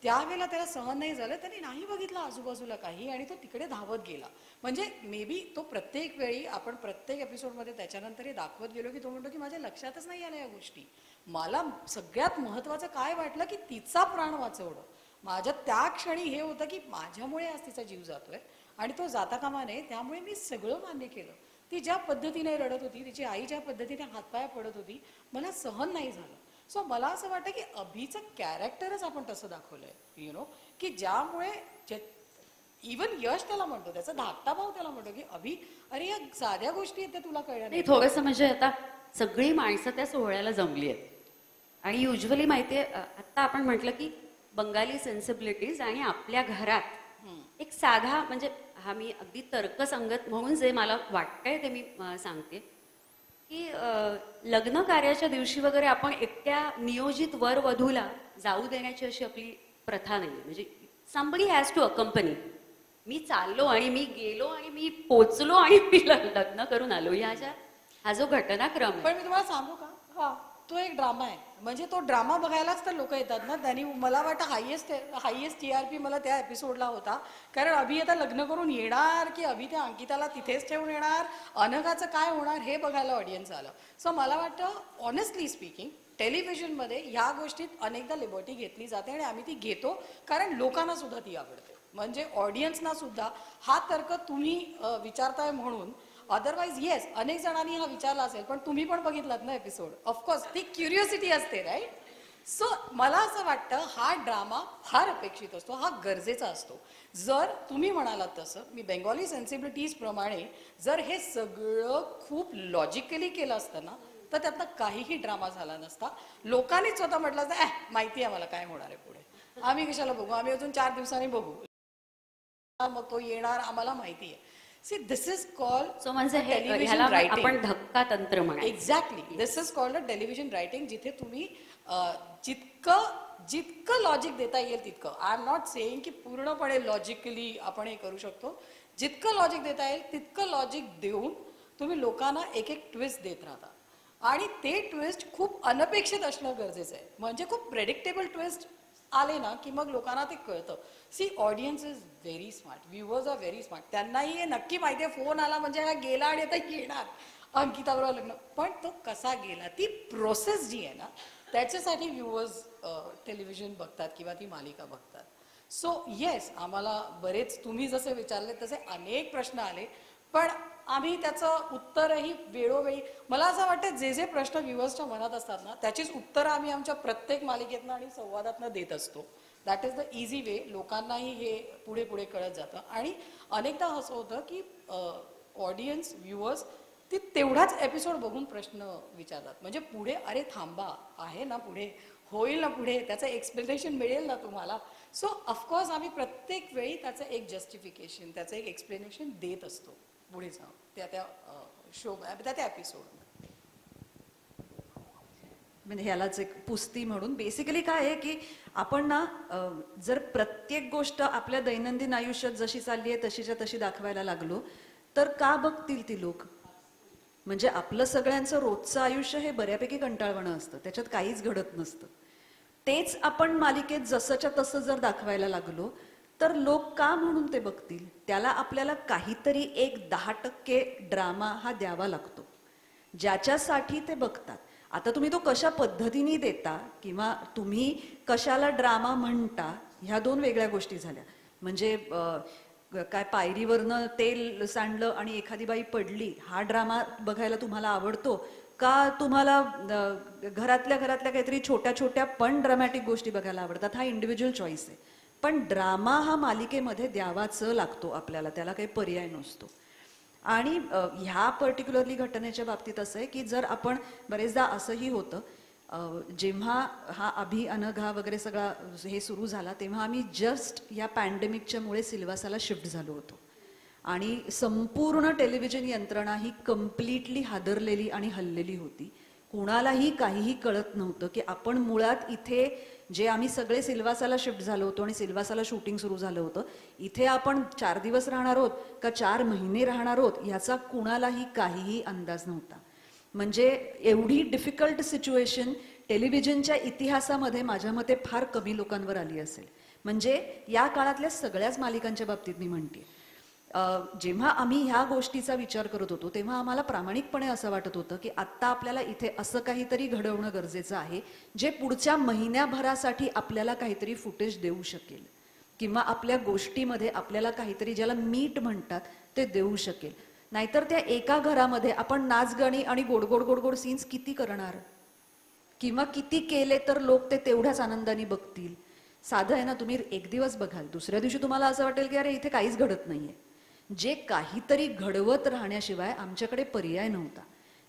त्यावेळेला त्याला सहन नाही झालं, त्याने नाही बघितलं आजूबाजूला काही आणि तो तिकडे धावत गेला. म्हणजे मे बी तो प्रत्येक वेळी, आपण प्रत्येक एपिसोडमध्ये त्याच्यानंतर हे दाखवत गेलो की तो म्हणतो की माझ्या लक्षातच नाही आल्या या गोष्टी. मला सगळ्यात महत्त्वाचं काय वाटलं की तिचा प्राण वाचवणं. माझ्या त्या क्षणी हे होतं की माझ्यामुळे आज तिचा जीव जातोय आणि तो जाता कामा नये, त्यामुळे मी सगळं मान्य केलं. ती ज्या पद्धतीने रडत होती, तिची आई ज्या पद्धतीने हातपाय पडत होती, मला सहन नाही झालं. सो मला असं वाटतं की अभिचं कॅरेक्टरच आपण तसं दाखवलंय, की ज्यामुळे इवन यश त्याला म्हणतो, त्याचा धाकटा भाऊ त्याला म्हणतो की अभि, अरे या साध्या गोष्टी आहेत त्या तुला कळल्या नाही. थोडंसं म्हणजे आता सगळी माणसं त्या सोहळ्याला जमली आहेत आणि युजली माहितीये, आता आपण म्हटलं की बंगाली सेन्सिबिलिटीज आणि आपल्या घरात एक साधा, म्हणजे हा मी अगदी तर्कसंगत म्हणून जे मला वाटतंय ते मी सांगते की लग्न कार्याच्या दिवशी वगैरे आपण एकट्या नियोजित वर वधूला जाऊ देण्याची अशी आपली प्रथा नाही. म्हणजे समबडी हॅज टू अकंपनी. मी चाललो आणि मी गेलो आणि मी पोचलो आणि मी लग्न करून आलो, हा जो घटनाक्रम आहे. पण मी तुम्हाला सांगू का, तो एक ड्रामा आहे. म्हणजे तो ड्रामा बघायलाच तर लोक येतात ना. त्यांनी मला वाटतं हायेस्ट TRP मला त्या एपिसोडला होता, कारण अभि आता लग्न करून येणार की अभि त्या अंकिताला तिथेच ठेवून येणार, अनघाचं काय होणार हे बघायला ऑडियन्स आलं. सो मला वाटतं ऑनेस्टली स्पीकिंग, टेलिव्हिजनमध्ये ह्या गोष्टीत अनेकदा लिबर्टी घेतली जाते आणि आम्ही ती घेतो, कारण लोकांना सुद्धा ती आवडते. म्हणजे ऑडियन्सना सुद्धा हा तर्क तुम्ही विचारताय म्हणून. अदरवाईज येस, अनेक जणांनी हा विचारला असेल, पण तुम्ही पण बघितलात ना एपिसोड, ऑफकोर्स ती क्युरिओसिटी असते, राईट. सो मला असं वाटतं हा ड्रामा फार अपेक्षित असतो, हा गरजेचा असतो. जर तुम्ही म्हणालात तसं, मी बेंगॉली सेन्सिबिलिटीज प्रमाणे जर हे सगळं खूप लॉजिकली केलं असतं ना, तर त्यातनं काहीही ड्रामा झाला नसता. लोकांनीच स्वतः म्हटलं असतं माहिती आहे मला काय होणार आहे पुढे, आम्ही कशाला बघू, आम्ही अजून 4 दिवसांनी बघू, मग तो येणार, आम्हाला माहिती आहे. See, this is called television writing. आपण धक्का तंत्र म्हणा. Exactly. This is called a television writing, जिथे तुम्ही जितकं लॉजिक देता येईल तितकं. आय एम नॉट सेइंग की पूर्णपणे लॉजिकली आपण हे करू शकतो. जितकं लॉजिक देता येईल तितकं लॉजिक देऊन तुम्ही लोकांना एक ट्विस्ट देत राहता आणि ते ट्विस्ट खूप अनपेक्षित असणं गरजेचं आहे. म्हणजे खूप प्रेडिक्टेबल ट्विस्ट आले ना की मग लोकांना ते कळतं. See audience is very smart, viewers are very smart. त्यांनाही हे नक्की माहिती आहे फोन आला म्हणजे हा गेला आणि आता येणार अंकिताबरोबर लग्न. पण तो कसा गेला, ती प्रोसेस जी आहे ना त्याच्यासाठी व्ह्युअर्स टेलिव्हिजन बघतात किंवा ती मालिका बघतात. सो येस, आम्हाला बरेच तुम्ही जसे विचारले तसे अनेक प्रश्न आले, पण आम्ही त्याचं उत्तरही वेळोवेळी, मला असं वाटतं जे जे प्रश्न व्ह्युअर्सच्या मनात असतात ना त्याचीच उत्तरं आम्ही आमच्या प्रत्येक मालिकेतनं आणि संवादातनं देत असतो. दॅट इज द इझी वे. लोकांनाही हे पुढे पुढे कळत जातं. आणि अनेकदा असं होतं की ऑडियन्स व्ह्युअर्स ती तेवढाच एपिसोड बघून प्रश्न विचारतात. म्हणजे पुढे अरे थांबा, आहे ना पुढे, होईल ना पुढे, त्याचं एक्सप्लेनेशन मिळेल ना तुम्हाला. सो ऑफकोर्स आम्ही प्रत्येक वेळी त्याचं एक जस्टिफिकेशन, त्याचं एक एक्सप्लेनेशन देत असतो पुढे जाऊन त्या त्या शो त्या त्या एपिसोड. म्हणजे ह्यालाच एक पुस्ती म्हणून बेसिकली काय आहे की आपण ना जर प्रत्येक गोष्ट आपल्या दैनंदिन आयुष्यात जशी चालली आहे तशीच्या तशी दाखवायला लागलो तर का बघतील ती लोक. म्हणजे आपलं सगळ्यांचं रोजचं आयुष्य हे बऱ्यापैकी कंटाळवाणं असतं, त्याच्यात काहीच घडत नसतं. तेच आपण मालिकेत जसंच्या तसं जर दाखवायला लागलो तर लोक का म्हणून ते बघतील. त्याला आपल्याला काहीतरी एक 10% ड्रामा हा द्यावा लागतो ज्याच्यासाठी ते बघतात. आता तुम्ही तो कशा पद्धतीने देता किंवा तुम्ही कशाला ड्रामा म्हणता ह्या दोन वेगळ्या गोष्टी झाल्या. म्हणजे काय पायरीवरनं तेल सांडलं आणि एखादी बाई पडली हा ड्रामा बघायला तुम्हाला आवडतो का तुम्हाला घरातल्या काहीतरी छोट्या छोट्या पण ड्रामॅटिक गोष्टी बघायला आवडतात. हा इंडिव्हिज्युअल चॉईस आहे. पण ड्रामा हा मालिकेमध्ये द्यावाच लागतो आपल्याला, त्याला काही पर्याय नसतो. आणि ह्या पर्टिक्युलरली घटनेच्या बाबतीत असं आहे की जर आपण बरेचदा असंही होतं जेव्हा हा अभि अनघा वगैरे सगळा हे सुरू झाला तेव्हा आम्ही जस्ट या पॅन्डेमिकच्या मुळे सिल्वासाला शिफ्ट झालो होतो आणि संपूर्ण टेलिव्हिजन यंत्रणा ही कम्प्लिटली हादरलेली आणि हललेली होती. कुणालाही काहीही कळत नव्हतं की आपण मुळात इथे जे आम्ही सगळे सिल्वासाला शिफ्ट झालो होतो आणि सिल्वासाला शूटिंग सुरू झालं होतं इथे आपण 4 दिवस राहणार आहोत का 4 महिने राहणार आहोत याचा कुणालाही काहीही अंदाज नव्हता. म्हणजे एवढी डिफिकल्ट सिच्युएशन टेलिव्हिजनच्या इतिहासामध्ये माझ्या मते फार कमी लोकांवर आली असेल. म्हणजे या काळातल्या सगळ्याच मालिकांच्या बाबतीत मी म्हणते. जेव्हा आम्ही ह्या गोष्टीचा विचार करत होतो तेव्हा आम्हाला प्रामाणिकपणे असं वाटत होतं की आत्ता आपल्याला इथे असं काहीतरी घडवणं गरजेचं आहे जे पुढच्या महिन्याभरासाठी आपल्याला काहीतरी फुटेज देऊ शकेल किंवा आपल्या गोष्टीमध्ये आपल्याला काहीतरी ज्याला मीठ म्हणतात ते देऊ शकेल. नाहीतर त्या एका घरामध्ये आपण नाचगाणी आणि गोडगोड गोडगोड सीन्स किती करणार किंवा किती केले तर लोक ते तेवढ्याच आनंदाने बघतील. साधं आहे ना, तुम्ही एक दिवस बघाल दुसऱ्या दिवशी तुम्हाला असं वाटेल की अरे इथे काहीच घडत नाहीये. जे काहीतरी घडवत राहण्याशिवाय आमच्याकडे पर्याय नव्हता.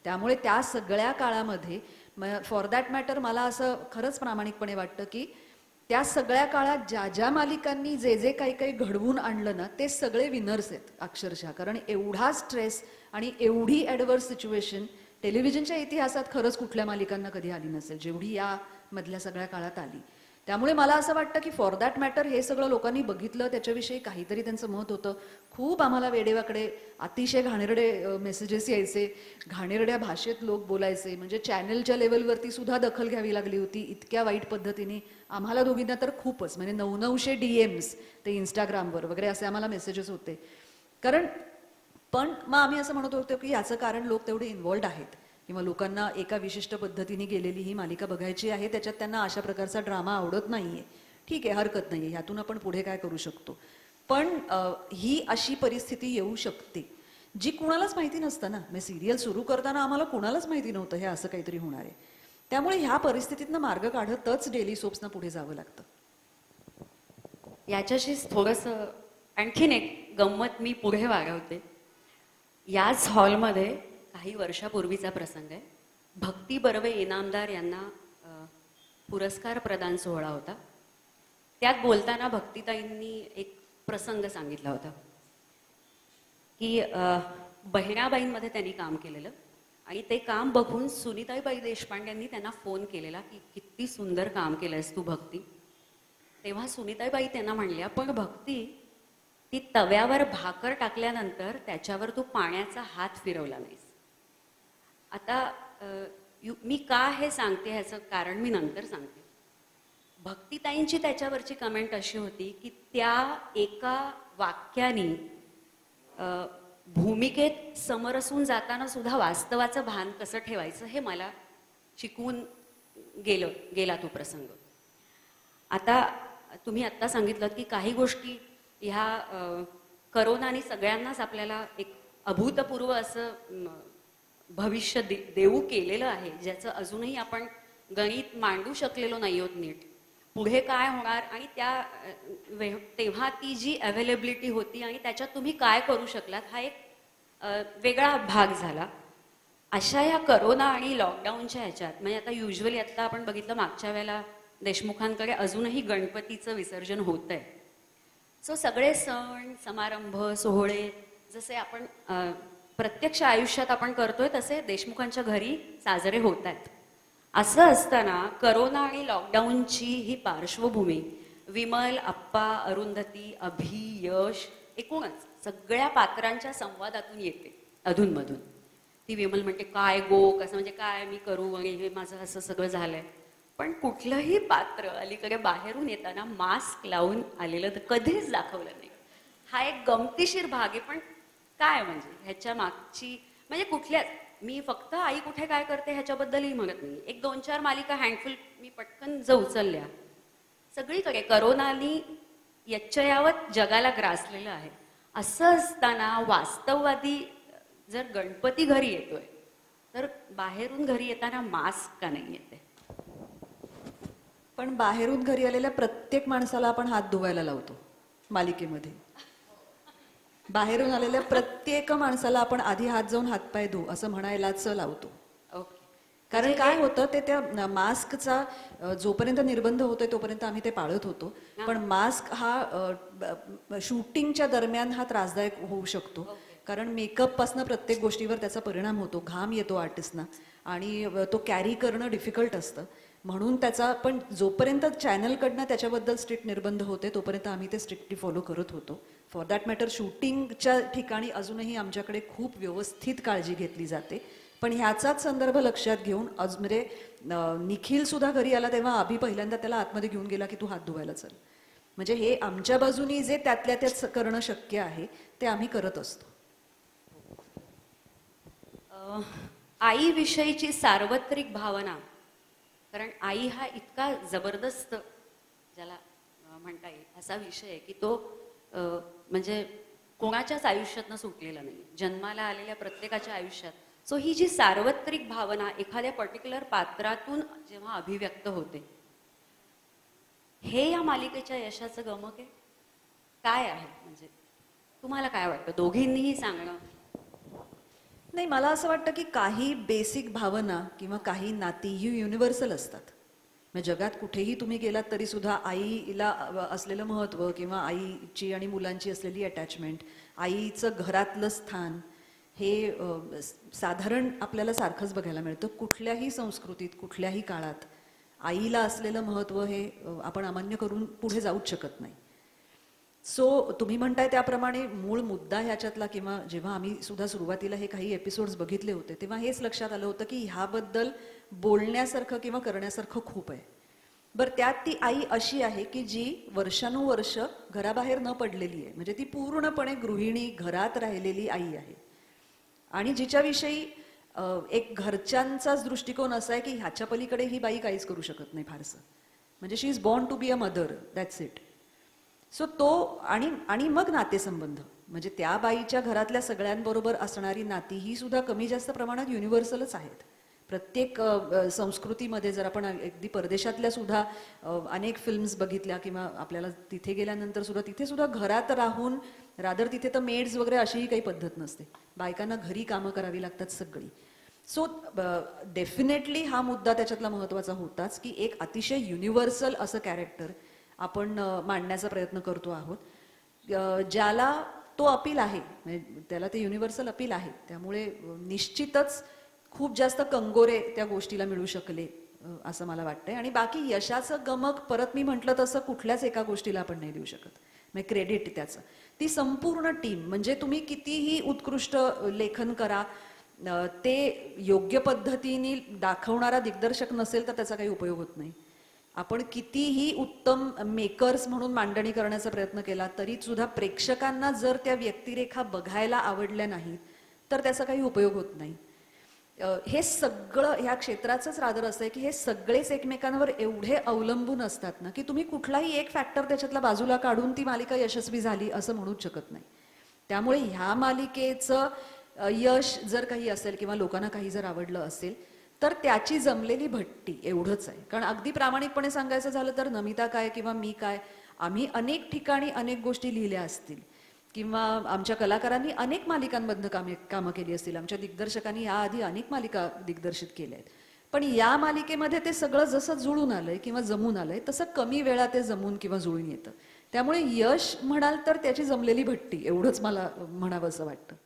त्यामुळे त्या सगळ्या काळामध्ये फॉर दॅट मॅटर मला असं खरंच प्रामाणिकपणे वाटतं की त्या सगळ्या काळात ज्या ज्या मालिकांनी जे जे काही काही घडवून आणलं ना ते सगळे विनर्स आहेत अक्षरशः. कारण एवढा स्ट्रेस आणि एवढी ॲडव्हर्स सिच्युएशन टेलिव्हिजनच्या इतिहासात खरंच कुठल्या मालिकांना कधी आली नसेल जेवढी या मधल्या सगळ्या काळात आली. त्यामुळे मला असं वाटतं की फॉर दॅट मॅटर हे सगळं लोकांनी बघितलं, त्याच्याविषयी काहीतरी त्यांचं मत होतं. खूप आम्हाला वेडेवाकडे अतिशय घाणेरडे मेसेजेस यायचे, घाणेरड्या भाषेत लोक बोलायचे. म्हणजे चॅनलच्या लेवलवरती सुद्धा दखल घ्यावी लागली होती इतक्या वाईट पद्धतीने. आम्हाला दोघींना तर खूपच, म्हणजे 900 DMs ते इंस्टाग्रामवर वगैरे असे आम्हाला मेसेजेस होते. कारण पण मग आम्ही असं म्हणत होतो की याचं कारण लोक तेवढे इन्व्हॉल्ड आहेत किंवा लोकांना एका विशिष्ट पद्धतीने गेलेली ही मालिका बघायची आहे, त्याच्यात त्यांना अशा प्रकारचा ड्रामा आवडत नाहीये. ठीक आहे, हरकत नाहीये, ह्यातून आपण पुढे काय करू शकतो. पण ही अशी परिस्थिती येऊ शकते जी कुणालाच माहिती नसतं ना. म्हणजे सिरियल सुरू करताना आम्हाला कुणालाच माहिती नव्हतं हे असं काहीतरी होणार आहे. त्यामुळे ह्या परिस्थितीतनं मार्ग काढतच डेली सोप्सना पुढे जावं लागतं. याच्याशीच थोडंसं आणखीन एक गंमत मी पुढे वाढवते. याच हॉलमध्ये काही वर्षापूर्वीचा प्रसंग आहे. भक्ती बर्वे इनामदार यांना पुरस्कार प्रदान सोहळा होता. त्यात बोलताना भक्तिताईंनी एक प्रसंग सांगितला होता की बहिणाबाईंमध्ये त्यांनी काम केलेलं आणि ते काम बघून सुनीताबाई देशपांडे यांनी त्यांना फोन केलेला की किती सुंदर काम केलंयस तू भक्ती. तेव्हा सुनीताबाई त्यांना म्हणल्या, पण भक्ती ती तव्यावर भाकर टाकल्यानंतर त्याच्यावर तू पाण्याचा हात फिरवला नाहीस. आता मी का हे सांगते ह्याचं कारण मी नंतर सांगते. भक्तिताईंची त्याच्यावरची कमेंट अशी होती की त्या एका वाक्याने भूमिकेत समरसून जाताना सुद्धा वास्तवाचं भान कसं ठेवायचं हे मला शिकवून गेला तो प्रसंग. आता तुम्ही आत्ता सांगितलं की काही गोष्टी ह्या करोनाने सगळ्यांनाच आपल्याला एक अभूतपूर्व असं भविष्य देऊ केलेलं आहे, ज्याचं अजूनही आपण गणित मांडू शकलेलो नाही आहोत नीट. पुढे काय होणार आणि तेव्हा ती जी अवेलेबिलिटी होती आणि त्याच्यात तुम्ही काय करू शकलात हा एक वेगळा भाग झाला. अशा या करोना आणि लॉकडाऊनच्या ह्याच्यात म्हणजे आता युजली आता आपण बघितलं मागच्या वेळेला देशमुखांकडे अजूनही गणपतीचं विसर्जन होत आहे. सो सगळे सण समारंभ सोहळे जसे आपण प्रत्यक्ष आयुष्यात आपण करतोय तसे देशमुखांच्या घरी साजरे होत आहेत. असं असताना करोना आणि लॉकडाऊनची ही पार्श्वभूमी विमल, अप्पा, अरुंधती, अभि, यश एकूणच सगळ्या पात्रांच्या संवादातून येते अधूनमधून. ती विमल म्हणते काय गो कसं म्हणजे काय मी करू आणि हे माझं असं सगळं झालंय. पण कुठलंही पात्र अलीकडे बाहेरून येताना मास्क लावून आलेलं तर कधीच दाखवलं नाही. हा एक गमतीशीर भाग आहे. पण काय म्हणजे ह्याच्या मागची म्हणजे कुठल्या मी फक्त आई कुठे काय करते ह्याच्याबद्दलही म्हणत नाही. एक 2-4 मालिका हँडफुल मी पटकन उचलल्या. सगळीकडे करोनानी यच्चयावत जगाला ग्रासलेलं आहे. असं असताना वास्तववादी जर गणपती घरी येतोय तर बाहेरून घरी येताना मास्क का नाही येते? पण बाहेरून घरी आलेल्या प्रत्येक माणसाला आपण हात धुवायला लावतो मालिकेमध्ये. बाहेरून आलेल्या प्रत्येक माणसाला आपण आधी हात जाऊन हातपाय धु असं म्हणायलाच लावतो. कारण काय होतं ते त्या मास्कचा जोपर्यंत निर्बंध होतोय तोपर्यंत आम्ही ते पाळत होतो. पण मास्क हा शूटिंगच्या दरम्यान हा त्रासदायक होऊ शकतो. कारण मेकअप पासून प्रत्येक गोष्टीवर त्याचा परिणाम होतो. घाम येतो आर्टिस्टना आणि तो कॅरी करणं डिफिकल्ट असतं. म्हणून त्याचा पण जोपर्यंत चॅनलकडनं त्याच्याबद्दल स्ट्रिक्ट निर्बंध होते तोपर्यंत आम्ही ते स्ट्रिक्टली फॉलो करत होतो. फॉर दॅट मॅटर शूटिंगच्या ठिकाणी अजूनही आमच्याकडे खूप व्यवस्थित काळजी घेतली जाते. पण ह्याचाच संदर्भ लक्षात घेऊन म्हणजे निखिल सुद्धा घरी आला तेव्हा अभि पहिल्यांदा त्याला आतमध्ये घेऊन गेला की तू हात धुवायला चल. म्हणजे हे आमच्या बाजूनी जे त्यातल्या त्यात करणं शक्य आहे ते आम्ही करत असतो. आईविषयीची सार्वत्रिक भावना, कारण आई हा इतका जबरदस्त ज्याला म्हणता येईल असा विषय आहे की तो म्हणजे कोणाच्याच आयुष्यातनं सुटलेला नाही, जन्माला आलेल्या प्रत्येकाच्या आयुष्यात. सो ही जी सार्वत्रिक भावना एखाद्या पर्टिक्युलर पात्रातून जेव्हा अभिव्यक्त होते, हे या मालिकेच्या यशाचं गमक आहे. काय आहे म्हणजे तुम्हाला काय वाटतं? दोघींनीही सांगणं. नाही, मला असं वाटतं की काही बेसिक भावना किंवा काही नाती ही युनिव्हर्सल असतात. म्हणजे जगात कुठेही तुम्ही गेलात तरी सुद्धा आईला असलेलं महत्त्व किंवा आईची आणि मुलांची असलेली अटॅचमेंट, आईचं घरातलं स्थान हे साधारण आपल्याला सारखंच बघायला मिळतं. कुठल्याही संस्कृतीत कुठल्याही काळात आईला असलेलं महत्त्व हे आपण अमान्य करून पुढे जाऊच शकत नाही. सो तुम्ही म्हणताय त्याप्रमाणे मूळ मुद्दा ह्याच्यातला, किंवा जेव्हा आम्ही सुद्धा सुरुवातीला हे काही एपिसोड्स बघितले होते तेव्हा हेच लक्षात आलं होतं की ह्याबद्दल बोलण्यासारखं किंवा करण्यासारखं खूप आहे. बरं, त्यात ती आई अशी आहे की जी वर्षानुवर्ष घराबाहेर न पडलेली आहे. म्हणजे ती पूर्णपणे गृहिणी, घरात राहिलेली आई आहे. आणि जिच्याविषयी एक घरच्यांचाच दृष्टिकोन असा आहे की ह्याच्या पलीकडे ही बाई काहीच करू शकत नाही फारसं. म्हणजे she is born to be a mother, that's it. So तो आणि मग नातेसंबंध, म्हणजे त्या बाईच्या घरातल्या सगळ्यांबरोबर असणारी नाती ही सुद्धा कमी जास्त प्रमाणात युनिव्हर्सलच आहेत. प्रत्येक संस्कृतीमध्ये जर आपण अगदी परदेशातल्या सुद्धा अनेक फिल्म्स बघितल्या किंवा आपल्याला तिथे गेल्यानंतर सुद्धा तिथे सुद्धा घरात राहून, रादर तिथे तर मेड्स वगैरे अशीही काही पद्धत नसते. बायकांना घरी कामं करावी लागतात सगळी. सो डेफिनेटली हा मुद्दा त्याच्यातला महत्त्वाचा होताच की एक अतिशय युनिव्हर्सल असं कॅरेक्टर आपण मांडण्याचा प्रयत्न करतो आहोत, ज्याला तो अपील आहे, म्हणजे त्याला ते युनिव्हर्सल अपील आहे. त्यामुळे निश्चितच खूप जास्त कंगोरे त्या गोष्टीला मिळू शकले असं मला वाटतंय. आणि बाकी यशाचं गमक परत मी म्हटलं तसं कुठल्याच एका गोष्टीला आपण नाही देऊ शकत. म्हणजे क्रेडिट त्याचं ती संपूर्ण टीम, म्हणजे तुम्ही कितीही उत्कृष्ट लेखन करा, ते योग्य पद्धतीने दाखवणारा दिग्दर्शक नसेल तर त्याचा काही उपयोग होत नाही. आपण कितीही उत्तम मेकर्स म्हणून मांडणी करण्याचा प्रयत्न केला तरी सुद्धा प्रेक्षकांना जर त्या व्यक्तिरेखा बघायला आवडल्या नाहीत तर त्याचा काही उपयोग होत नाही. हे सगळं ह्या क्षेत्राचंच रादर असं आहे की हे सगळेच एकमेकांवर एवढे अवलंबून असतात ना की तुम्ही कुठलाही एक फॅक्टर त्याच्यातला बाजूला काढून ती मालिका यशस्वी झाली असं म्हणूच शकत नाही. त्यामुळे ह्या मालिकेचं यश जर काही असेल किंवा लोकांना काही जर आवडलं असेल तर त्याची जमलेली भट्टी एवढंच आहे. कारण अगदी प्रामाणिकपणे सांगायचं झालं तर नमिता काय किंवा मी काय, आम्ही अनेक ठिकाणी अनेक गोष्टी लिहिल्या असतील किंवा आमच्या कलाकारांनी अनेक मालिकांमधनं कामं केली असतील, आमच्या दिग्दर्शकांनी याआधी अनेक मालिका दिग्दर्शित केल्या आहेत. पण या मालिकेमध्ये ते सगळं जसं जुळून आलंय किंवा जमून आलंय तसं कमी वेळा ते जमून किंवा जुळून येतं. त्यामुळे यश म्हणाल तर त्याची जमलेली भट्टी एवढंच मला म्हणावं असं वाटतं.